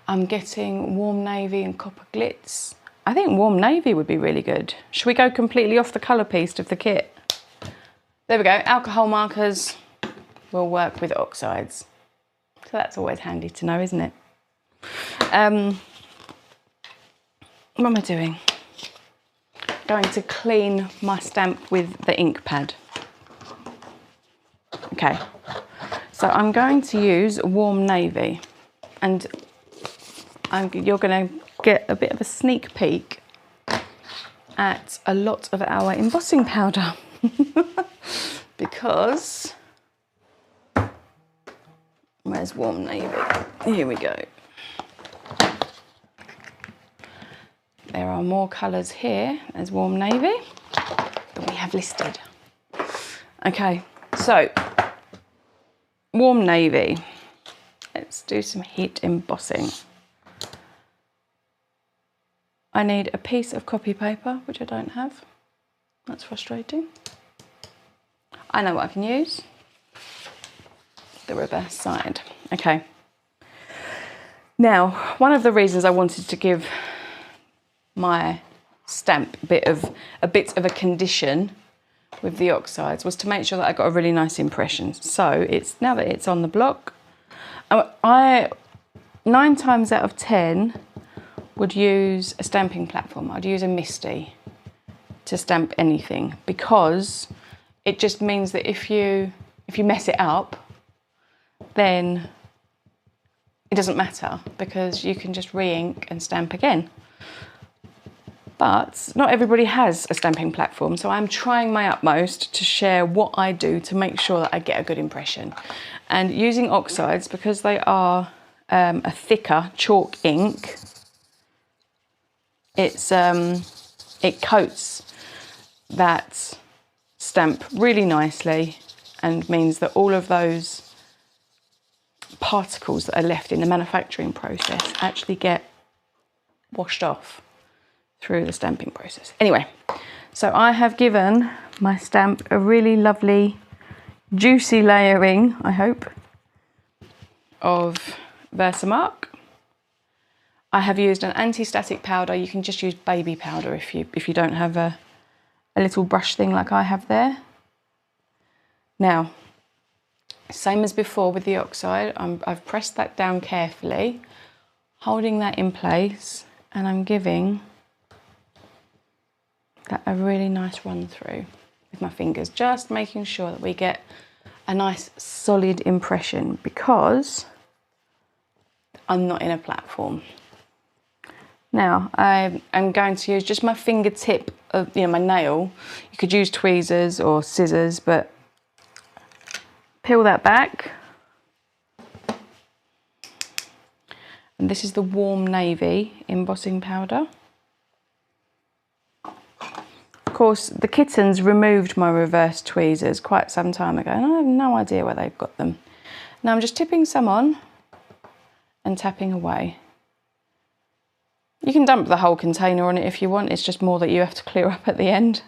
I'm getting warm navy and copper glitz. I think warm navy would be really good. Should we go completely off the colour piece of the kit? There we go, alcohol markers will work with oxides. So that's always handy to know, isn't it? What am I doing? Going to clean my stamp with the ink pad. Okay, so I'm going to use warm navy, and you're going to get a bit of a sneak peek at a lot of our embossing powder because where's warm navy? Here we go. There are more colours here as warm navy that we have listed. Okay, so warm navy. Let's do some heat embossing. I need a piece of copy paper, which I don't have. That's frustrating. I know what I can use. The reverse side. Okay. Now, one of the reasons I wanted to give my stamp a bit of a condition with the oxides was to make sure that I got a really nice impression. So it's now that it's on the block, I 9 times out of 10 would use a stamping platform. I'd use a Misty to stamp anything because it just means that if you mess it up, then it doesn't matter because you can just re-ink and stamp again. But not everybody has a stamping platform, so I'm trying my utmost to share what I do to make sure that I get a good impression. And using oxides, because they are a thicker chalk ink, it coats that stamp really nicely and means that all of those particles that are left in the manufacturing process actually get washed off through the stamping process. Anyway, so I have given my stamp a really lovely juicy layering, I hope, of Versamark. I have used an anti-static powder. You can just use baby powder if you don't have a little brush thing like I have there. Now, same as before with the oxide, I've pressed that down carefully, holding that in place, and I'm giving that a really nice run through with my fingers, just making sure that we get a nice solid impression because I'm not in a platform. Now I am going to use just my fingertip of my nail. You could use tweezers or scissors, but peel that back. And this is the warm navy embossing powder. Of course, the kittens removed my reverse tweezers quite some time ago, and I have no idea where they've got them. Now I'm just tipping some on and tapping away. You can dump the whole container on it if you want, it's just more that you have to clear up at the end.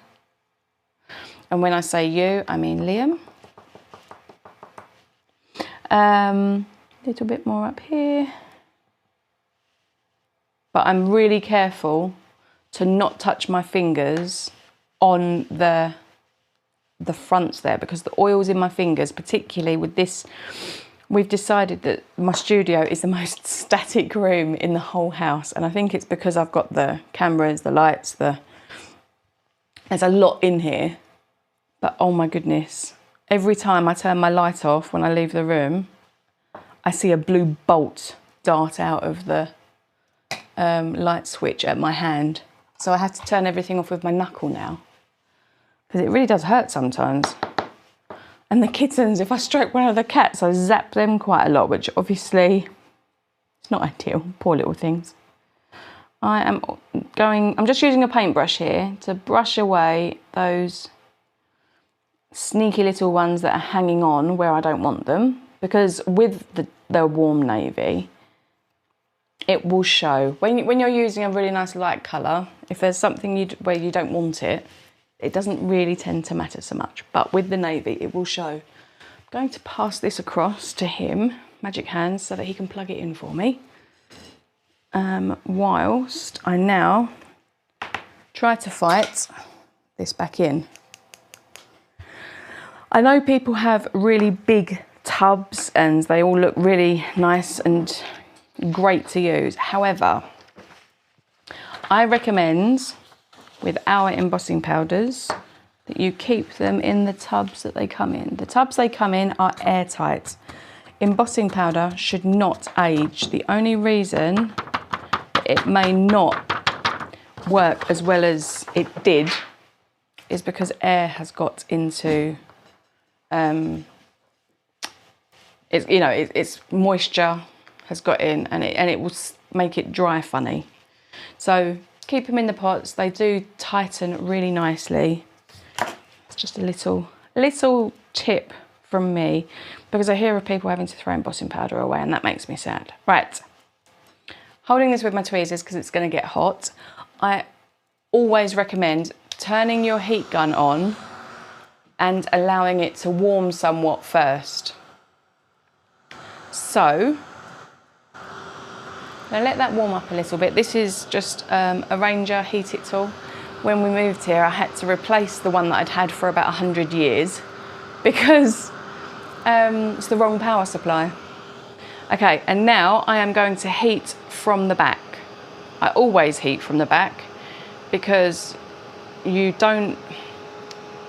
And when I say you, I mean Liam. A little bit more up here. But I'm really careful to not touch my fingers on the fronts there, because the oil's in my fingers, particularly with this. We've decided that my studio is the most static room in the whole house, and I think it's because I've got the cameras, the lights, there's a lot in here. But oh my goodness, every time I turn my light off when I leave the room, I see a blue bolt dart out of the light switch at my hand. So I have to turn everything off with my knuckle now, because it really does hurt sometimes. And the kittens, if I stroke one of the cats, I zap them quite a lot, which obviously is not ideal. Poor little things. I'm just using a paintbrush here to brush away those sneaky little ones that are hanging on where I don't want them, because with the warm navy, it will show. When you're using a really nice light colour, if there's something where you don't want it, it doesn't really tend to matter so much. But with the navy, it will show. I'm going to pass this across to him, magic hands, so that he can plug it in for me. Whilst I now try to fight this back in. I know people have really big tubs and they all look really nice and great to use. However, I recommend with our embossing powders that you keep them in the tubs that they come in. The tubs they come in are airtight. Embossing powder should not age. The only reason it may not work as well as it did is because air has got into it's moisture has got in, and it will make it dry funny. So keep them in the pots. They do tighten really nicely. It's just a little tip from me, because I hear of people having to throw embossing powder away, and that makes me sad. Right, holding this with my tweezers because it's going to get hot. I always recommend turning your heat gun on and allowing it to warm somewhat first. So now let that warm up a little bit. This is just a Ranger heat it tool. When we moved here, I had to replace the one that I'd had for about 100 years because it's the wrong power supply. Okay, and now I am going to heat from the back. I always heat from the back because you don't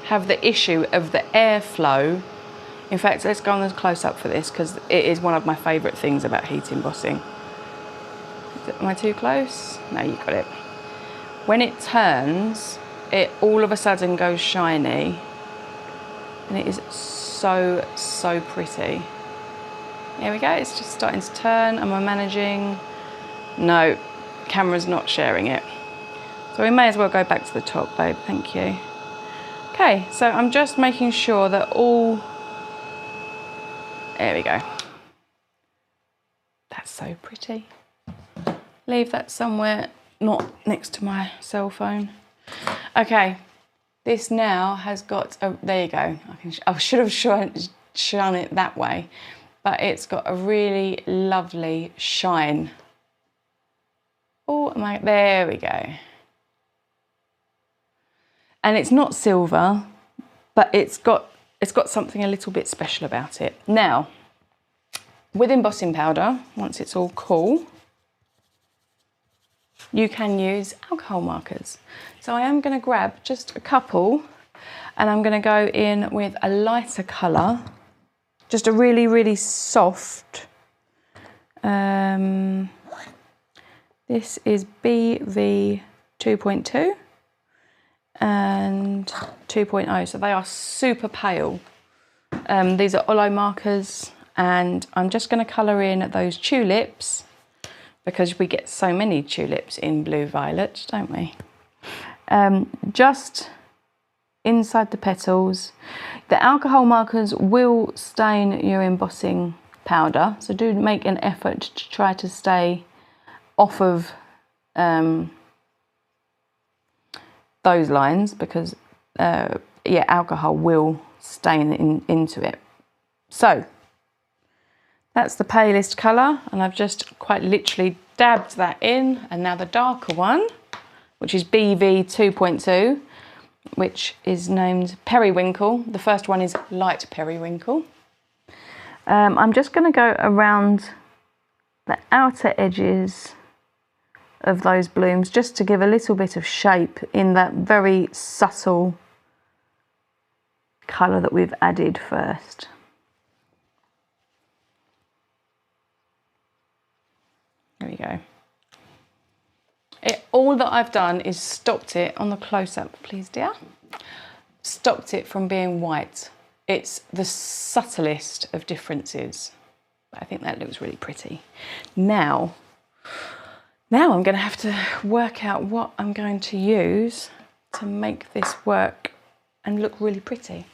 have the issue of the airflow. In fact, let's go on a close-up for this because it is one of my favourite things about heat embossing. Am I too close? No, you got it. When it turns, it all of a sudden goes shiny, and it is so, so pretty. Here we go, it's just starting to turn. Am I managing? No, camera's not sharing it. So we may as well go back to the top, babe, thank you. Okay, so I'm just making sure that all, there we go. That's so pretty. Leave that somewhere, not next to my cell phone. Okay, this now has got a, there you go. I should have shone it that way, but it's got a really lovely shine. Oh, there we go. And it's not silver, but it's got something a little bit special about it. Now, with embossing powder, once it's all cool, you can use alcohol markers. So I am going to grab just a couple, and I'm going to go in with a lighter colour, just a really, really soft. This is BV 2.2 and 2.0, so they are super pale. These are Olo markers, and I'm just going to colour in those tulips, because we get so many tulips in blue violet, don't we? Just inside the petals. The alcohol markers will stain your embossing powder, so do make an effort to try to stay off of those lines, because yeah, alcohol will stain into it. So That's the palest colour, and I've just quite literally dabbed that in. And now the darker one, which is BV 2.2, which is named Periwinkle. The first one is Light Periwinkle. I'm just going to go around the outer edges of those blooms just to give a little bit of shape in that very subtle colour that we've added first. There we go. All that I've done is stopped it on the close-up, please dear. Stopped it from being white. It's the subtlest of differences. I think that looks really pretty. Now I'm going to have to work out what I'm going to use to make this work and look really pretty.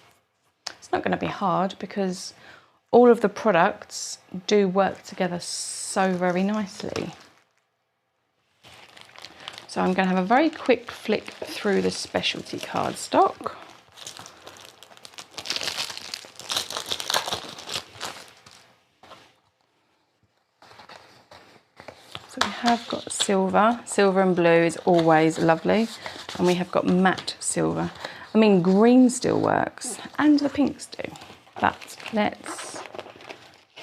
It's not going to be hard because all of the products do work together so very nicely. So I'm going to have a very quick flick through the specialty cardstock. So we have got silver. Silver and blue is always lovely. And we have got matte silver. I mean, green still works, and the pinks do. But let's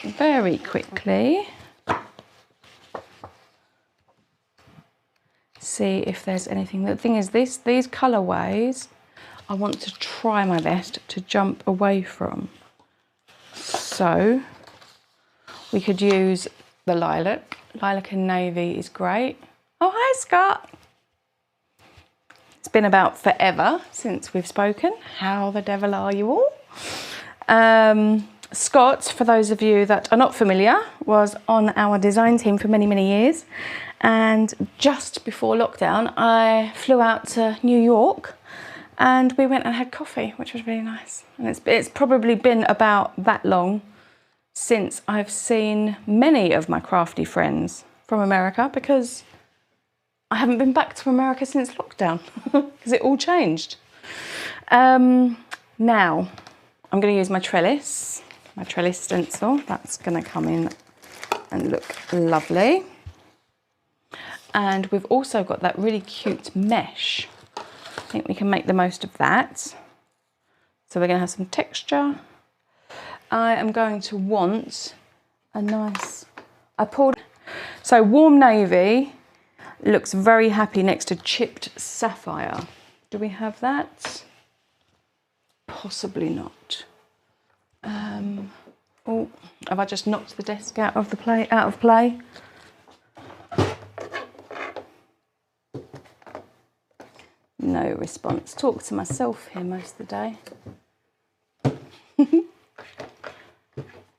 very quickly see if there's anything. The thing is, these colourways, I want to try my best to jump away from. So we could use the lilac. Lilac and navy is great. Oh, hi, Scott. It's been about forever since we've spoken. How the devil are you all? Scott, for those of you that are not familiar, was on our design team for many, many years. And just before lockdown, I flew out to New York and we went and had coffee, which was really nice. And it's probably been about that long since I've seen many of my crafty friends from America, because I haven't been back to America since lockdown because it all changed. Now I'm going to use my trellis stencil. That's going to come in and look lovely. And we've also got that really cute mesh. I think we can make the most of that. So we're going to have some texture. I am going to want a nice, so warm navy looks very happy next to chipped sapphire. Do we have that? Possibly not. Oh, have I just knocked the desk out of play? No response. Talk to myself here most of the day.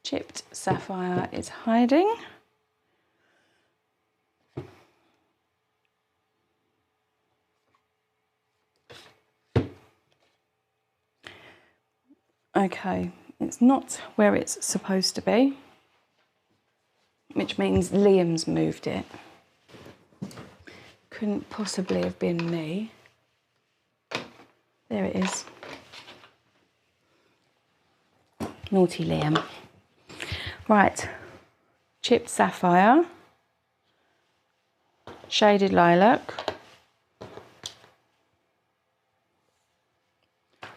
Chipped sapphire is hiding. Okay, it's not where it's supposed to be, which means Liam's moved it. Couldn't possibly have been me. There it is. Naughty Liam. Right, chipped sapphire, shaded lilac.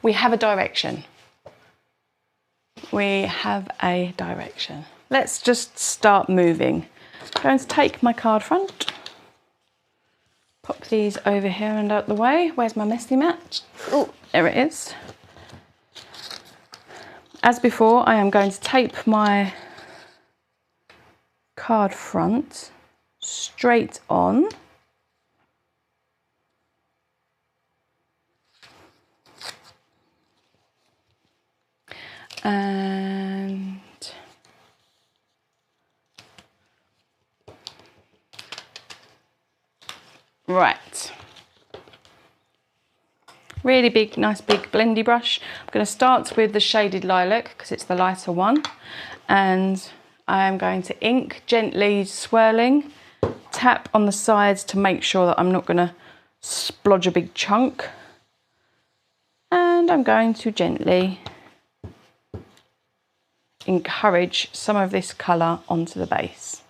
We have a direction. We have a direction. Let's just start moving. I'm going to take my card front, pop these over here and out the way. Where's my messy mat? Oh, there it is. As before, I am going to tape my card front straight on. And right, really big, nice big blendy brush. I'm going to start with the shaded lilac because it's the lighter one, and I am going to ink, gently swirling, tap on the sides to make sure that I'm not going to splodge a big chunk, and I'm going to gently encourage some of this colour onto the base.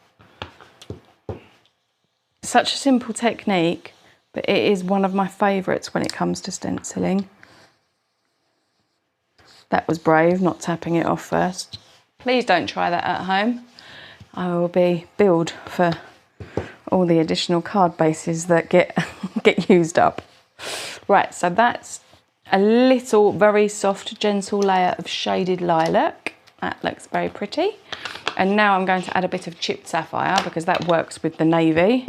Such a simple technique, but it is one of my favourites when it comes to stenciling. That was brave, not tapping it off first. Please don't try that at home. I will be billed for all the additional card bases that get used up. Right, so that's a little, very soft, gentle layer of shaded lilac. That looks very pretty. And now I'm going to add a bit of chipped sapphire because that works with the navy.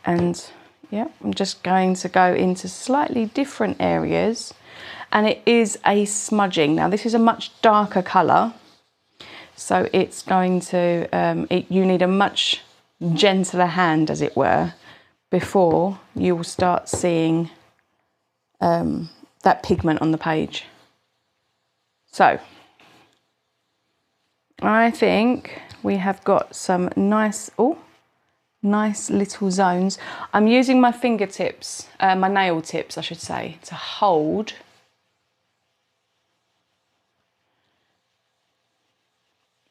And yeah, I'm just going to go into slightly different areas. And it is a smudging. Now this is a much darker colour. So it's going to, you need a much gentler hand, as it were, before you will start seeing that pigment on the page. So I think we have got some nice, nice little zones. I'm using my fingertips, my nail tips I should say, to hold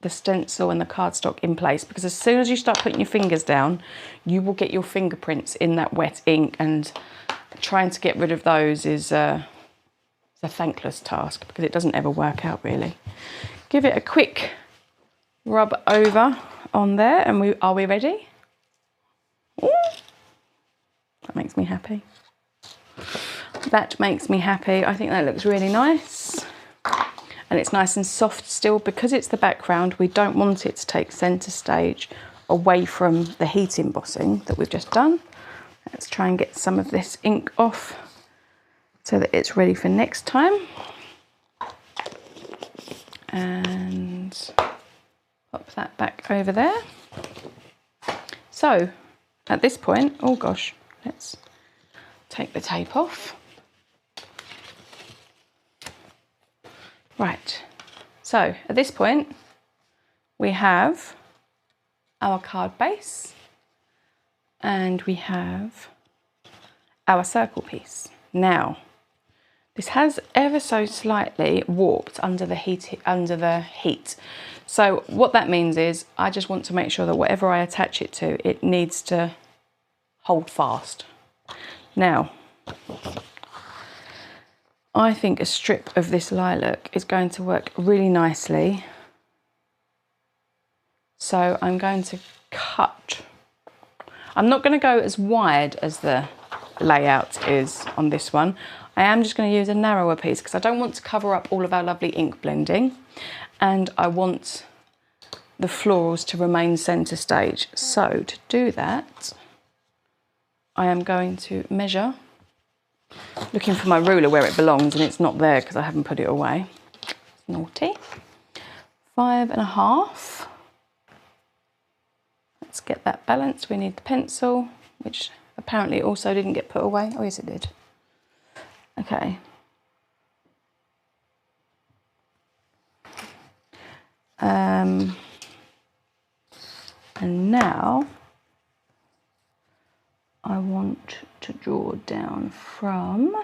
the stencil and the cardstock in place, because as soon as you start putting your fingers down, you will get your fingerprints in that wet ink, and trying to get rid of those is a thankless task because it doesn't ever work out really. Give it a quick rub over on there, and are we ready? Ooh, that makes me happy. That makes me happy. I think that looks really nice. And it's nice and soft still because it's the background. We don't want it to take centre stage away from the heat embossing that we've just done. Let's try and get some of this ink off so that it's ready for next time. And pop that back over there. So at this point, oh gosh, let's take the tape off. Right, so at this point we have our card base and we have our circle piece. Now, this has ever so slightly warped under the heat. So what that means is I just want to make sure that whatever I attach it to, it needs to hold fast. Now, I think a strip of this lilac is going to work really nicely. So I'm going to cut. I'm not going to go as wide as the layout is on this one. I am just going to use a narrower piece because I don't want to cover up all of our lovely ink blending, and I want the florals to remain centre stage. So to do that, I am going to measure, looking for my ruler where it belongs, and it's not there because I haven't put it away. It's naughty. 5.5. Let's get that balanced. We need the pencil, which apparently also didn't get put away. Oh yes, it did. Okay. And now I want to draw down from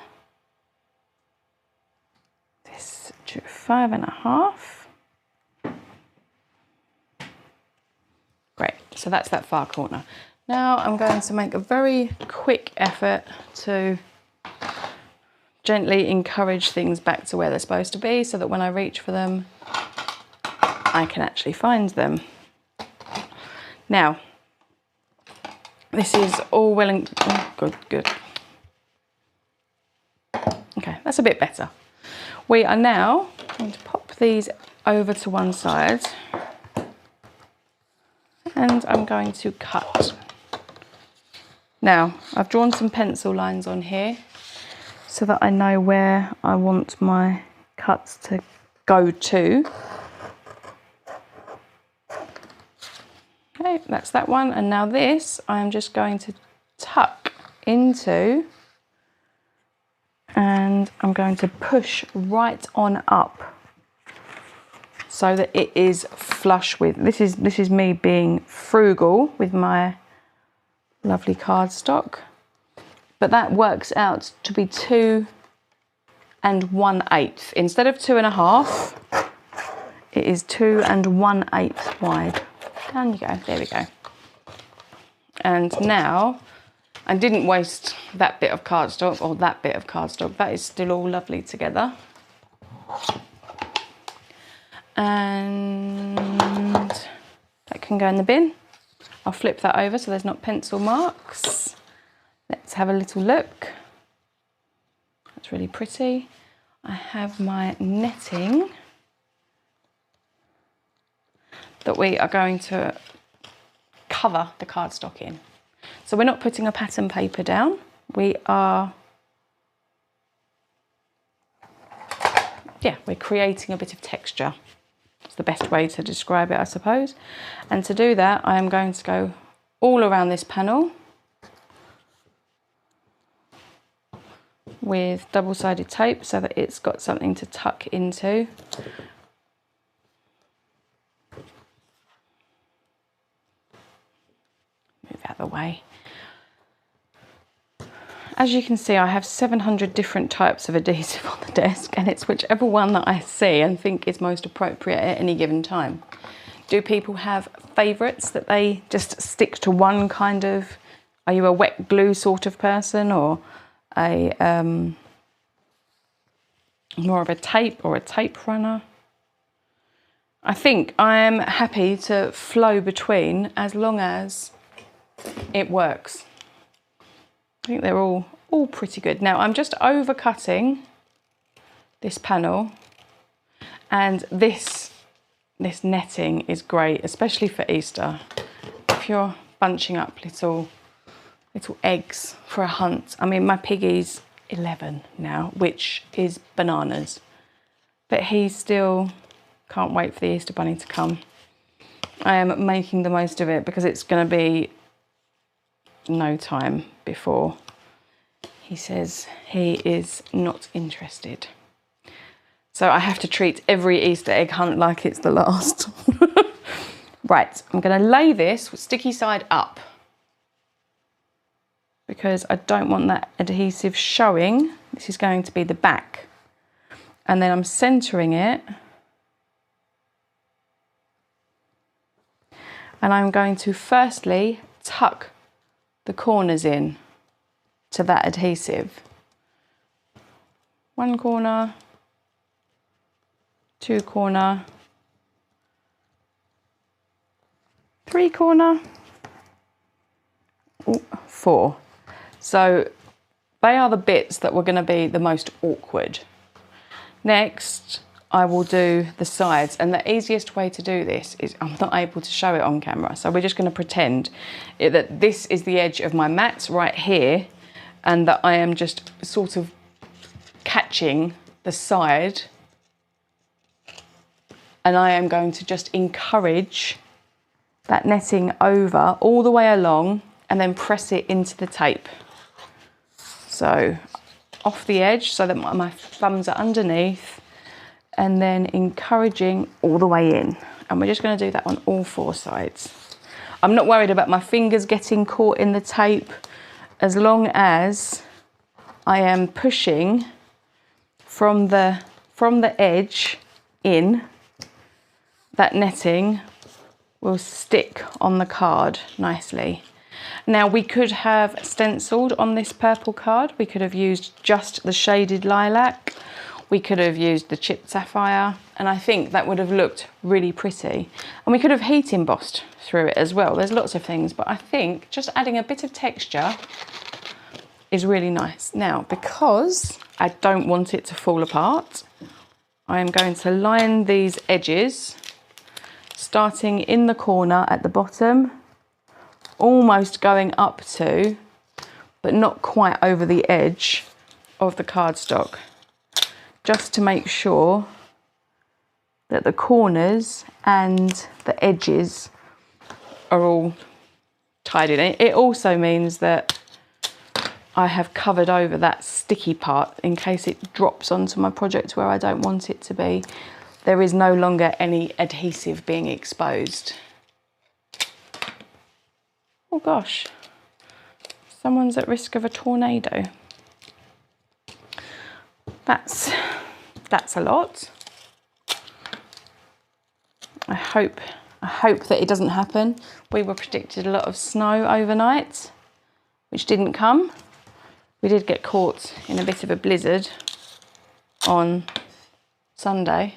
this to 5.5. Great, so that's that far corner. Now I'm going to make a very quick effort to gently encourage things back to where they're supposed to be so that when I reach for them, I can actually find them. Now, this is all well and good. Okay, that's a bit better. We are now going to pop these over to one side and I'm going to cut. Now, I've drawn some pencil lines on here so that I know where I want my cuts to go to. Okay, that's that one. And now this, I'm just going to tuck into, and I'm going to push right on up so that it is flush with, this is me being frugal with my lovely cardstock, but that works out to be 2 1/8. Instead of 2.5, it is 2 1/8 wide. Down you go, there we go. And now, I didn't waste that bit of cardstock or that bit of cardstock. That is still all lovely together. And that can go in the bin. I'll flip that over so there's not pencil marks. Let's have a little look. That's really pretty. I have my netting that we are going to cover the cardstock in. So we're not putting a pattern paper down. We're creating a bit of texture. It's the best way to describe it, I suppose. And to do that, I am going to go all around this panel with double-sided tape so that it's got something to tuck into. Move out of the way. As you can see, I have 700 different types of adhesive on the desk, and it's whichever one that I see and think is most appropriate at any given time. Do people have favourites that they just stick to one kind of, are you a wet glue sort of person, or a more of a tape or a tape runner? I think I am happy to flow between as long as it works. I think they're all pretty good. Now I'm just overcutting this panel, and this netting is great, especially for Easter. If you're bunching up little eggs for a hunt. I mean, my piggy's 11 now, which is bananas, but he still can't wait for the Easter bunny to come. I am making the most of it because it's going to be no time before he says he is not interested. So I have to treat every Easter egg hunt like it's the last. Right, I'm going to lay this with sticky side up because I don't want that adhesive showing. This is going to be the back. And then I'm centering it. And I'm going to firstly tuck the corners in to that adhesive. One corner, two corner, three corner, four. So they are the bits that were going to be the most awkward. Next, I will do the sides, and the easiest way to do this is I'm not able to show it on camera, so we're just going to pretend that this is the edge of my mat right here, and that I am just sort of catching the side, and I am going to just encourage that netting over all the way along and then press it into the tape. So off the edge so that my thumbs are underneath, and then encouraging all the way in. And we're just going to do that on all four sides. I'm not worried about my fingers getting caught in the tape as long as I am pushing from the edge in. That netting will stick on the card nicely. Now we could have stenciled on this purple card. We could have used just the shaded lilac. We could have used the chipped sapphire, and I think that would have looked really pretty. And we could have heat embossed through it as well. There's lots of things, but I think just adding a bit of texture is really nice. Now, because I don't want it to fall apart, I am going to line these edges, starting in the corner at the bottom, almost going up to, but not quite over the edge of the cardstock, just to make sure that the corners and the edges are all tied in. It also means that I have covered over that sticky part in case it drops onto my project where I don't want it to be. There is no longer any adhesive being exposed. Oh gosh, someone's at risk of a tornado. that's a lot. I hope that it doesn't happen. We were predicted a lot of snow overnight, which didn't come. We did get caught in a bit of a blizzard on Sunday.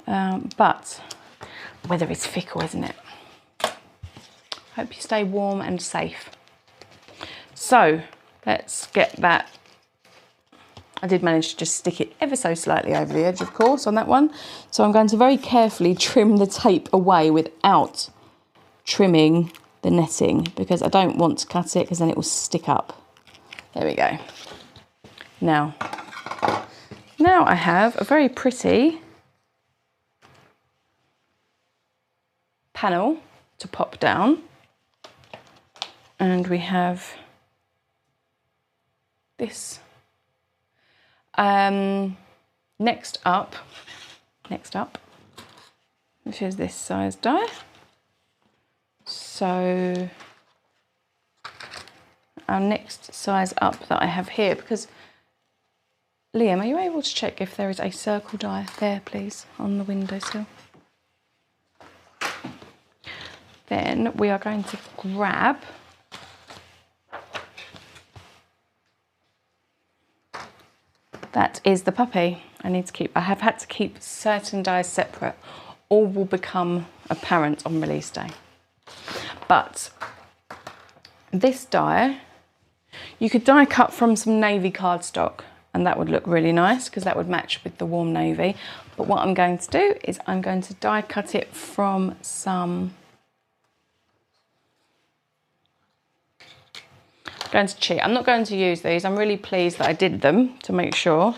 But weather is fickle, isn't it? Hope you stay warm and safe. So let's get that. I did manage to just stick it ever so slightly over the edge, of course, on that one. So I'm going to very carefully trim the tape away without trimming the netting, because I don't want to cut it because then it will stick up. There we go. Now I have a very pretty panel to pop down, and we have this. Next up, which is this size die. So our next size up that I have here, because Liam, are you able to check if there is a circle die there, please, on the windowsill? Then we are going to grab that is the puppy. I have had to keep certain dies separate. All will become apparent on release day. But this die, you could die cut from some navy cardstock, and that would look really nice because that would match with the warm navy. But what I'm going to do is I'm going to die cut it from some, I'm going to cheat. I'm not going to use these. I'm really pleased that I did them to make sure.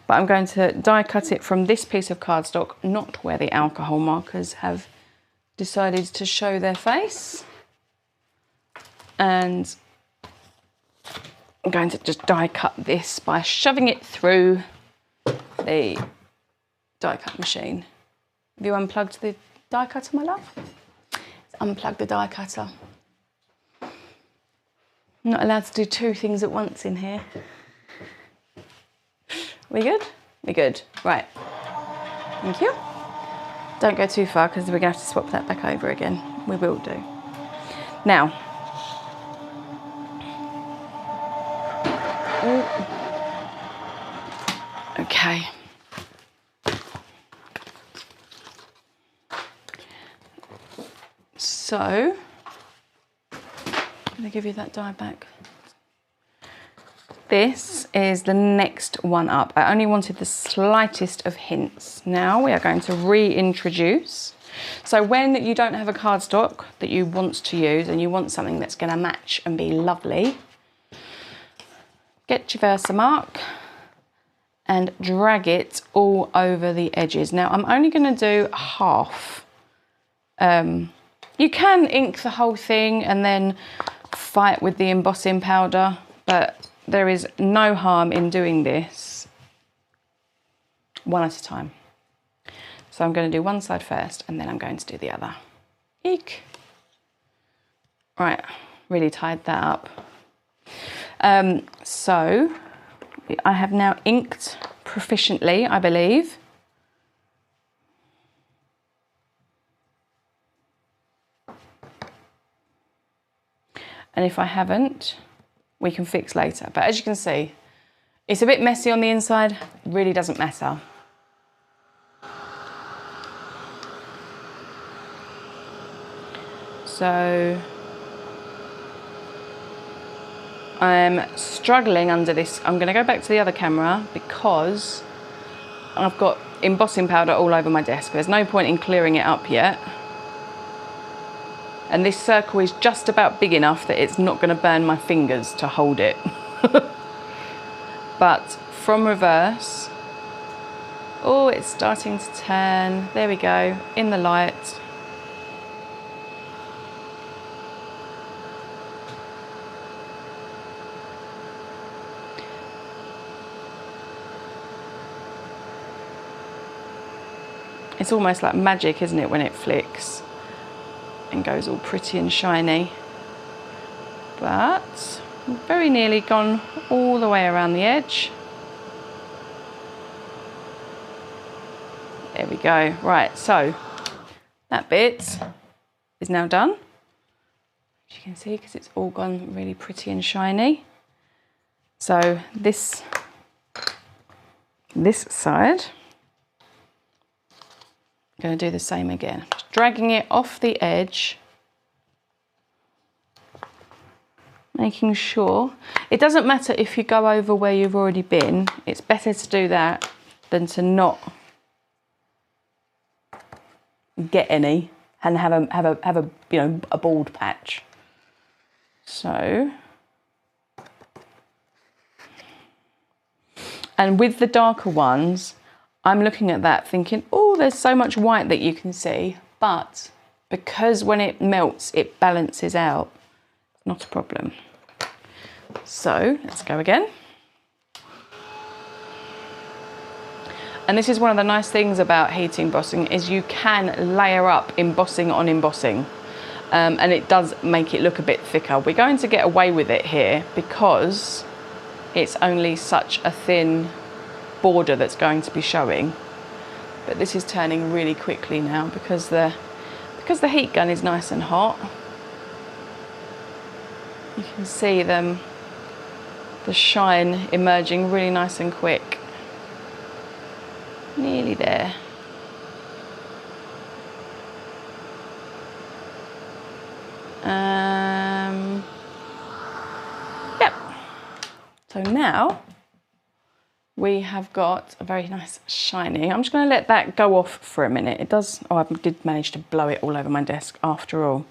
But I'm going to die cut it from this piece of cardstock, not where the alcohol markers have decided to show their face. And I'm going to just die cut this by shoving it through the die cut machine. Have you unplugged the die cutter, my love? Let's unplug the die cutter. I'm not allowed to do two things at once in here. We good? We good. Right. Thank you. Don't go too far because we're going to have to swap that back over again. We will do. Now. Ooh. Okay. So, I'm going to give you that die back. This is the next one up. I only wanted the slightest of hints. Now we are going to reintroduce. So when you don't have a cardstock that you want to use and you want something that's going to match and be lovely, get your Versamark and drag it all over the edges. Now I'm only going to do half. You can ink the whole thing and then fight with the embossing powder, but there is no harm in doing this one at a time. So I'm going to do one side first and then I'm going to do the other. Eek. Right, really tied that up. So I have now inked proficiently, I believe. And if I haven't, we can fix later. But as you can see, it's a bit messy on the inside, really doesn't matter. So I'm struggling under this. I'm gonna go back to the other camera because I've got embossing powder all over my desk. There's no point in clearing it up yet. And this circle is just about big enough that it's not going to burn my fingers to hold it. But from reverse, oh, it's starting to turn. There we go, in the light. It's almost like magic, isn't it, when it flicks and goes all pretty and shiny. But very nearly gone all the way around the edge. we go. Right, so that bit is now done. As you can see, because it's all gone really pretty and shiny. So this side, I'm going to do the same again. Just dragging it off the edge, making sure. It doesn't matter if you go over where you've already been. It's better to do that than to not get any and have a you know, a bald patch. So, and with the darker ones, I'm looking at that thinking, oh, there's so much white that you can see, but because when it melts, it balances out, not a problem. So let's go again. And this is one of the nice things about heat embossing is you can layer up embossing on embossing. And it does make it look a bit thicker. We're going to get away with it here because it's only such a thin border that's going to be showing. But this is turning really quickly now because the heat gun is nice and hot. You can see the shine emerging really nice and quick. Nearly there. Yep. So now we have got a very nice shiny. I'm just going to let that go off for a minute. It does. Oh, I did manage to blow it all over my desk after all.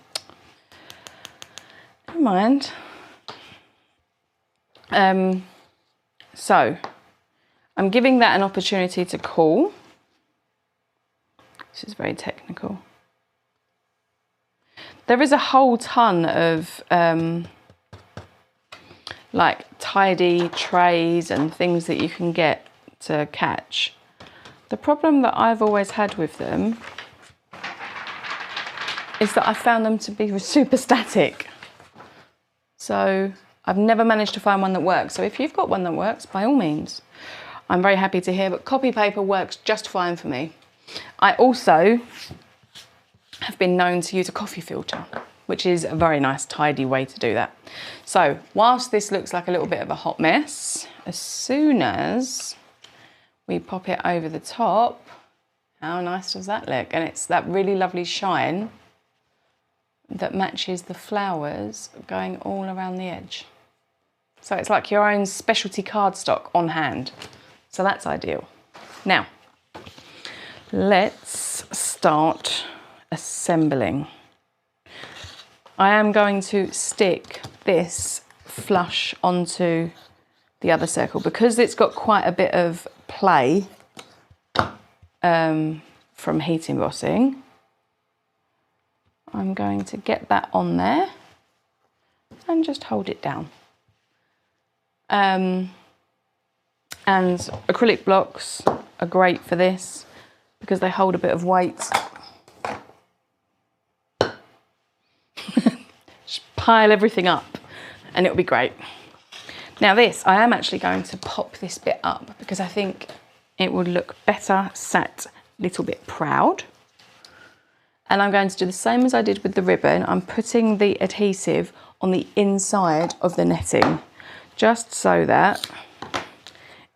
Never mind. So I'm giving that an opportunity to cool. This is very technical. There is a whole ton of like tidy trays and things that you can get to catch. The problem that I've always had with them is that I found them to be super static. So I've never managed to find one that works. So if you've got one that works, by all means, I'm very happy to hear, but copy paper works just fine for me. I also have been known to use a coffee filter, which is a very nice, tidy way to do that. So whilst this looks like a little bit of a hot mess, as soon as we pop it over the top, how nice does that look? And it's that really lovely shine that matches the flowers going all around the edge. So it's like your own specialty cardstock on hand. So that's ideal. Now, let's start assembling. I am going to stick this flush onto the other circle because it's got quite a bit of play from heat embossing. I'm going to get that on there and just hold it down. And acrylic blocks are great for this because they hold a bit of weight. Just pile everything up and it'll be great. Now this, I am actually going to pop this bit up because I think it would look better sat a little bit proud. And I'm going to do the same as I did with the ribbon. I'm putting the adhesive on the inside of the netting, just so that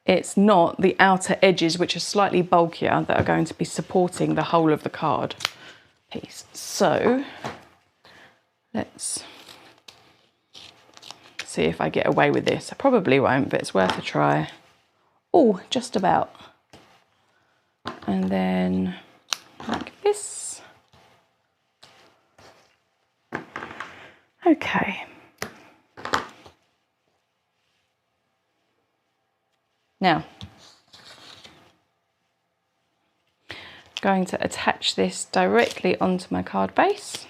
it's not the outer edges, which are slightly bulkier, that are going to be supporting the whole of the card piece. So let's see if I get away with this. I probably won't, but it's worth a try. Oh, just about. And then like this. Okay. Now, I'm going to attach this directly onto my card base.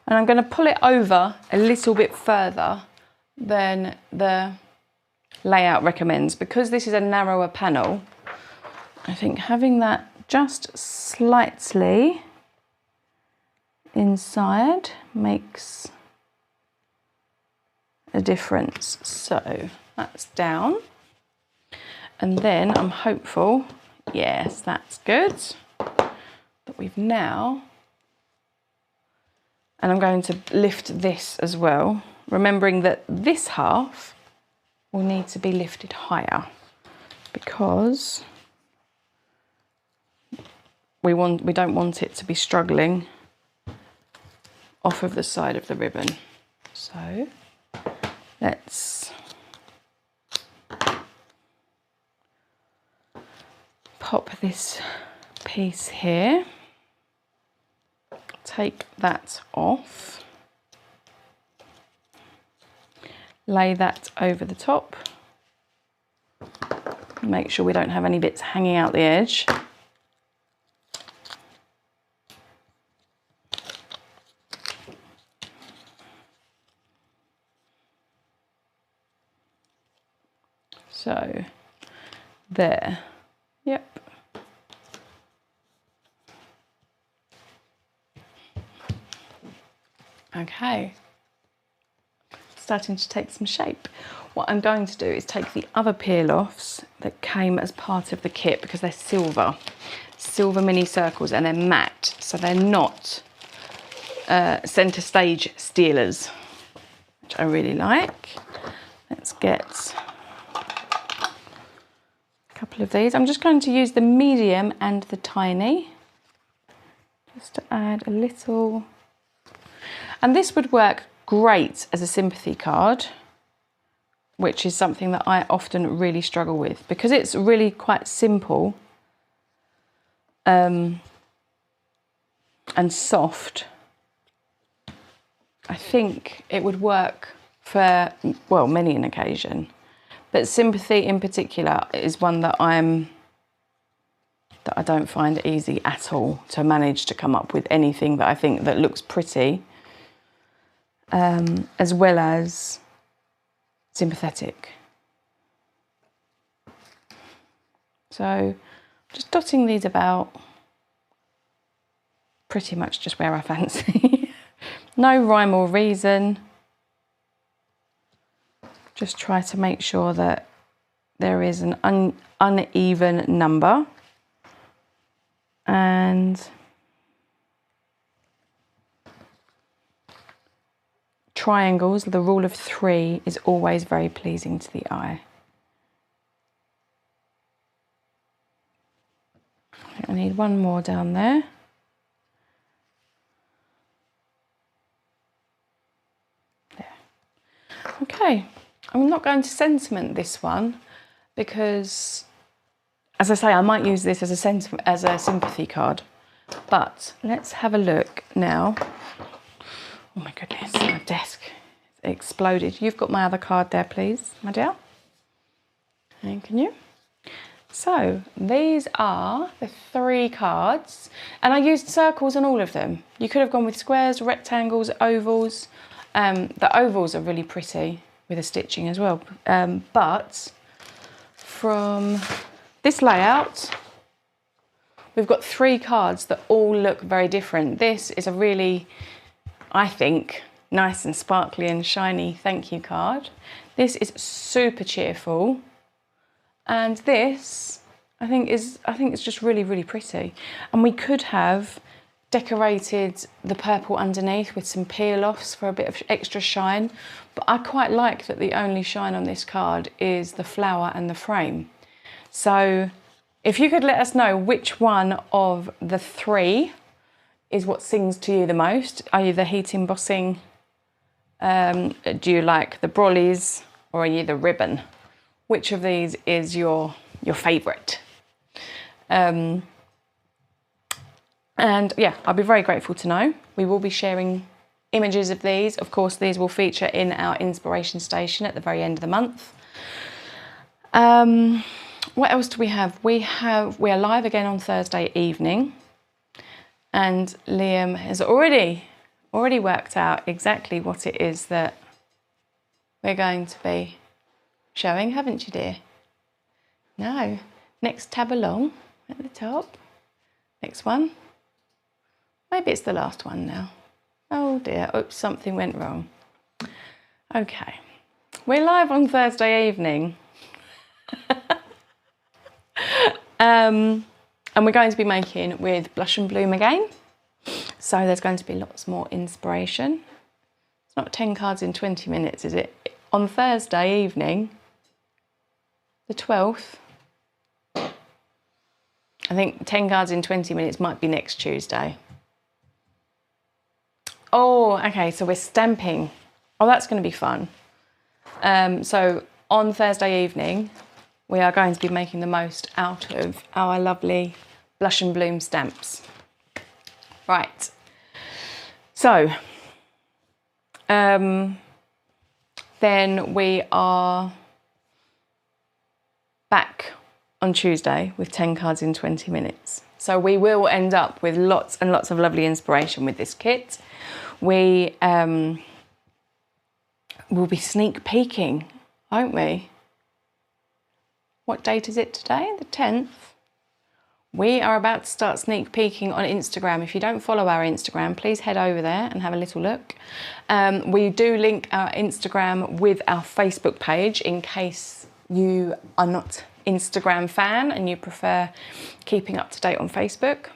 And I'm going to pull it over a little bit further than the layout recommends. Because this is a narrower panel, I think having that just slightly inside makes a difference. So that's down. And then I'm hopeful, yes, that's good. But we've now, and I'm going to lift this as well, remembering that this half will need to be lifted higher because we don't want it to be struggling off of the side of the ribbon. So let's pop this piece here, take that off, lay that over the top, make sure we don't have any bits hanging out the edge. So there, yep. Okay, starting to take some shape. What I'm going to do is take the other peel-offs that came as part of the kit because they're silver mini circles and they're matte, so they're not centre stage stealers, which I really like. Let's get a couple of these. I'm just going to use the medium and the tiny, just to add a little. And this would work great as a sympathy card, which is something that I often really struggle with because it's really quite simple and soft. I think it would work for, well, many an occasion, but sympathy in particular is one that I don't find easy at all to manage to come up with anything that I think that looks pretty, as well as sympathetic. So just dotting these about pretty much just where I fancy. No rhyme or reason. Just try to make sure that there is an uneven number. And triangles, the rule of 3 is always very pleasing to the eye. I need one more down there. There. Okay, I'm not going to sentiment this one because, as I say, I might use this as a sympathy card. But let's have a look now. Oh my goodness, my desk exploded. You've got my other card there, please, my dear. And can you? So these are the 3 cards, and I used circles on all of them. You could have gone with squares, rectangles, ovals. The ovals are really pretty with the stitching as well. But from this layout, we've got 3 cards that all look very different. This is a really, I think, nice and sparkly and shiny thank you card. This is super cheerful. And this, I think it's just really, really pretty. And we could have decorated the purple underneath with some peel-offs for a bit of extra shine. But I quite like that the only shine on this card is the flower and the frame. So if you could let us know which one of the 3 is what sings to you the most. Are you the heat embossing? Do you like the brollies, or are you the ribbon? Which of these is your favourite? And yeah, I'll be very grateful to know. We will be sharing images of these. Of course, these will feature in our inspiration station at the very end of the month. What else do we have? We are live again on Thursday evening, and Liam has already worked out exactly what it is that we're going to be showing, haven't you, dear? No. Next tab along at the top. Next one. Maybe it's the last one now. Oh dear. Oops, something went wrong. Okay. We're live on Thursday evening. And we're going to be making with Blush and Bloom again. So there's going to be lots more inspiration. It's not 10 cards in 20 minutes, is it? On Thursday evening, the 12th. I think 10 cards in 20 minutes might be next Tuesday. Oh, okay, so we're stamping. Oh, that's going to be fun. So on Thursday evening, we are going to be making the most out of our lovely Blush and Bloom stamps. Right. So, then we are back on Tuesday with 10 cards in 20 minutes. So we will end up with lots and lots of lovely inspiration with this kit. We will be sneak peeking, won't we? What date is it today? The 10th. We are about to start sneak peeking on Instagram. If you don't follow our Instagram, please head over there and have a little look. We do link our Instagram with our Facebook page in case you are not Instagram fan and you prefer keeping up to date on Facebook.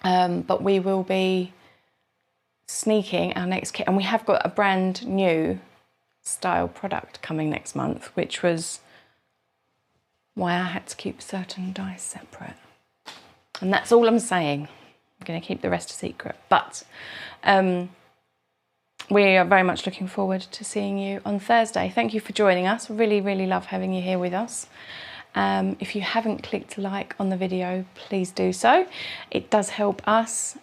But we will be sneaking our next kit, and we have got a brand new style product coming next month, which was why I had to keep certain dies separate. And that's all I'm saying. I'm going to keep the rest a secret. But we are very much looking forward to seeing you on Thursday. Thank you for joining us. Really, really love having you here with us. If you haven't clicked like on the video, please do so. It does help us.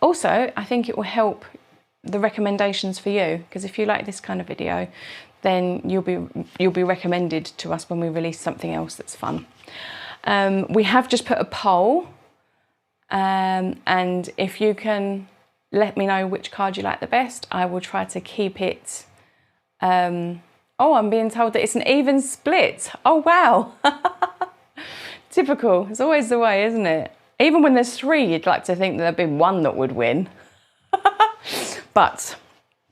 Also, I think it will help the recommendations for you, because if you like this kind of video, then you'll be recommended to us when we release something else that's fun. We have just put a poll, and if you can let me know which card you like the best, I will try to keep it. Oh, I'm being told that it's an even split. Oh, wow. Typical. It's always the way, isn't it? Even when there's three, you'd like to think that there'd be one that would win. But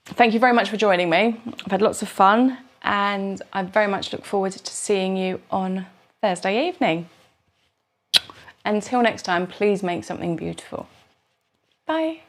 thank you very much for joining me. I've had lots of fun, and I very much look forward to seeing you on Thursday evening. Until next time, please make something beautiful. Bye.